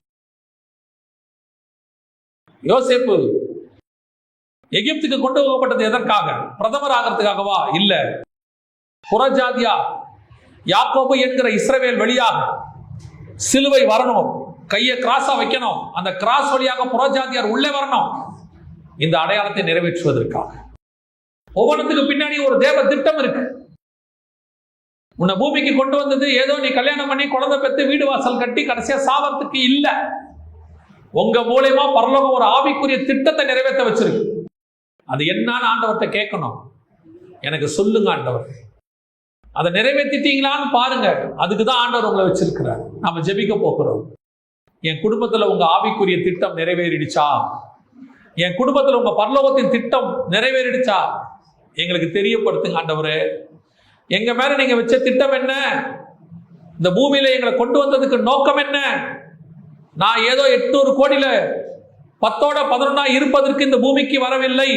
யோசேப்பு எகிப்துக்கு கொண்டு போகப்பட்டது எதற்காக? பிரதமர் ஆகிறதுக்காகவா? இல்ல, புறஜாதியா யாக்கோபு என்கிற இஸ்ரவேல் வழியாக சிலுவை வரணும், கையை கிராஸா வைக்கணும், அந்த கிராஸ் வழியாக புறஜாதியார் உள்ளே வரணும். இந்த அடையாளத்தை நிறைவேற்றுவதற்காக ஒவ்வொன்றுக்கு பின்னாடி ஒரு தேவ திட்டம் இருக்கு. உன்னை பூமிக்கு கொண்டு வந்தது ஏதோ நீ கல்யாணம் பண்ணி குழந்தை பெற்று வீடு வாசல் கட்டி கடைசியா சாவறதுக்கு இல்ல. உங்க மூலமா பரலோகம் ஒரு ஆவிக்குரிய திட்டத்தை நிறைவேற்ற வச்சிருக்கு. அது என்னன்னு ஆண்டவர்கிட்ட கேட்கணும். எனக்கு சொல்லுங்க ஆண்டவர், அதை நிறைவேற்றிட்டீங்களான்னு பாருங்க. அதுக்குதான் ஆண்டவர் உங்களை வச்சிருக்கிறார். நாம ஜெபிக்க போகிறோம். என் குடும்பத்துல உங்க ஆவிக்குரிய திட்டம் நிறைவேறிடுச்சா? என் குடும்பத்துல உங்க பரலோகத்தின் திட்டம் நிறைவேறிடுச்சா? எங்களுக்கு தெரியப்படுத்துங்க ஆண்டவரே. எங்க மேல நீங்க வச்ச திட்டம் என்ன? இந்த பூமியில எங்களை கொண்டு வந்ததுக்கு நோக்கம் என்ன? நான் ஏதோ 800 கோடியில 10ஓட 11 இருப்பதற்கு இந்த பூமிக்கு வரவில்லை.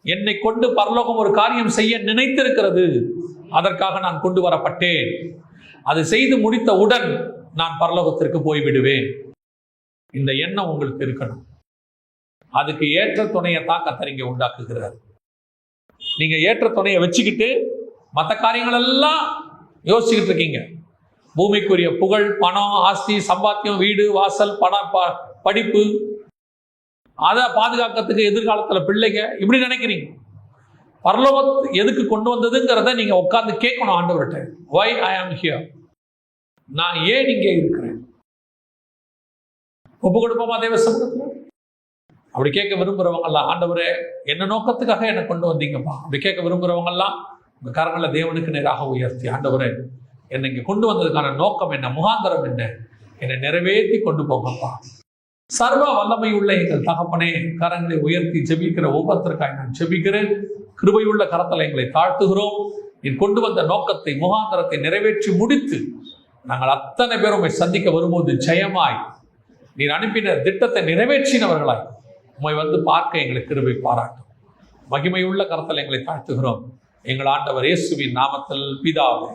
என்னை கொண்டு பரலோகம் ஒரு காரியம் செய்ய நினைத்திருக்கிறது. அதற்காக நான் கொண்டு வரப்பட்டேன். அது செய்து முடித்தவுடன் நான் பரலோகத்திற்கு போய்விடுவேன். இந்த எண்ணம் உங்களுக்கு இருக்கணும். அதுக்கு ஏற்ற துணையை தான் கர்த்தர் இங்கே உண்டாக்குகிறார். நீங்க ஏற்ற துணையை வச்சுக்கிட்டு மற்ற காரியங்கள் எல்லாம் யோசிச்சுக்கிட்டு இருக்கீங்க. பூமிக்குரிய புகழ், பணம், ஆஸ்தி, சம்பாத்தியம், வீடு வாசல், படிப்பு, அதை பாதுகாக்கிறதுக்கு எதிர்காலத்தில் பிள்ளைங்க, இப்படி நினைக்கிறீங்க. பரலோகம் எதுக்கு கொண்டு வந்ததுங்கிறத நீங்க உட்கார்ந்து கேட்கணும் ஆண்டவர்கிட்ட. Why I am here? நான் ஏன் இங்கே இருக்கிறேன்? ஒப்பு கொடுப்போமா தேவ சமூகத்தில்? அப்படி கேட்க விரும்புறவங்கெல்லாம், ஆண்டவரே என்ன நோக்கத்துக்காக என்னை கொண்டு வந்தீங்கப்பா, அப்படி கேட்க விரும்புறவங்கெல்லாம் உங்க கரங்களை தேவனுக்கு நேராக உயர்த்தி, ஆண்டவரே என்னை இங்கே கொண்டு வந்ததுக்கான நோக்கம் என்ன, முகாந்தரம் என்ன, என்னை நிறைவேற்றி கொண்டு போங்கப்பா. சர்வ வல்லமை உள்ள எங்கள் தகப்பனே, கரங்களை உயர்த்தி ஜெபிக்கிற ஒவ்வொருத்தருக்காக நான் ஜெபிக்கிறேன். கிருபையுள்ள கரத்தில் எங்களை தாழ்த்துகிறோம். நீ கொண்டு வந்த நோக்கத்தை, முகாந்தரத்தை நிறைவேற்றி முடித்து நாங்கள் அத்தனை பேரும் உம்மை சந்திக்க வரும்போது ஜெயமாய் நீர் அனுப்பின திட்டத்தை நிறைவேற்றினவர்களாய் உம்மை வந்து பார்க்க எங்களுக்கு கிருபை பாராட்டும். மகிமையுள்ள கரத்தில் எங்களை தாழ்த்துகிறோம். எங்கள் ஆண்டவர் இயேசுவின் நாமத்தில் பிதாவே.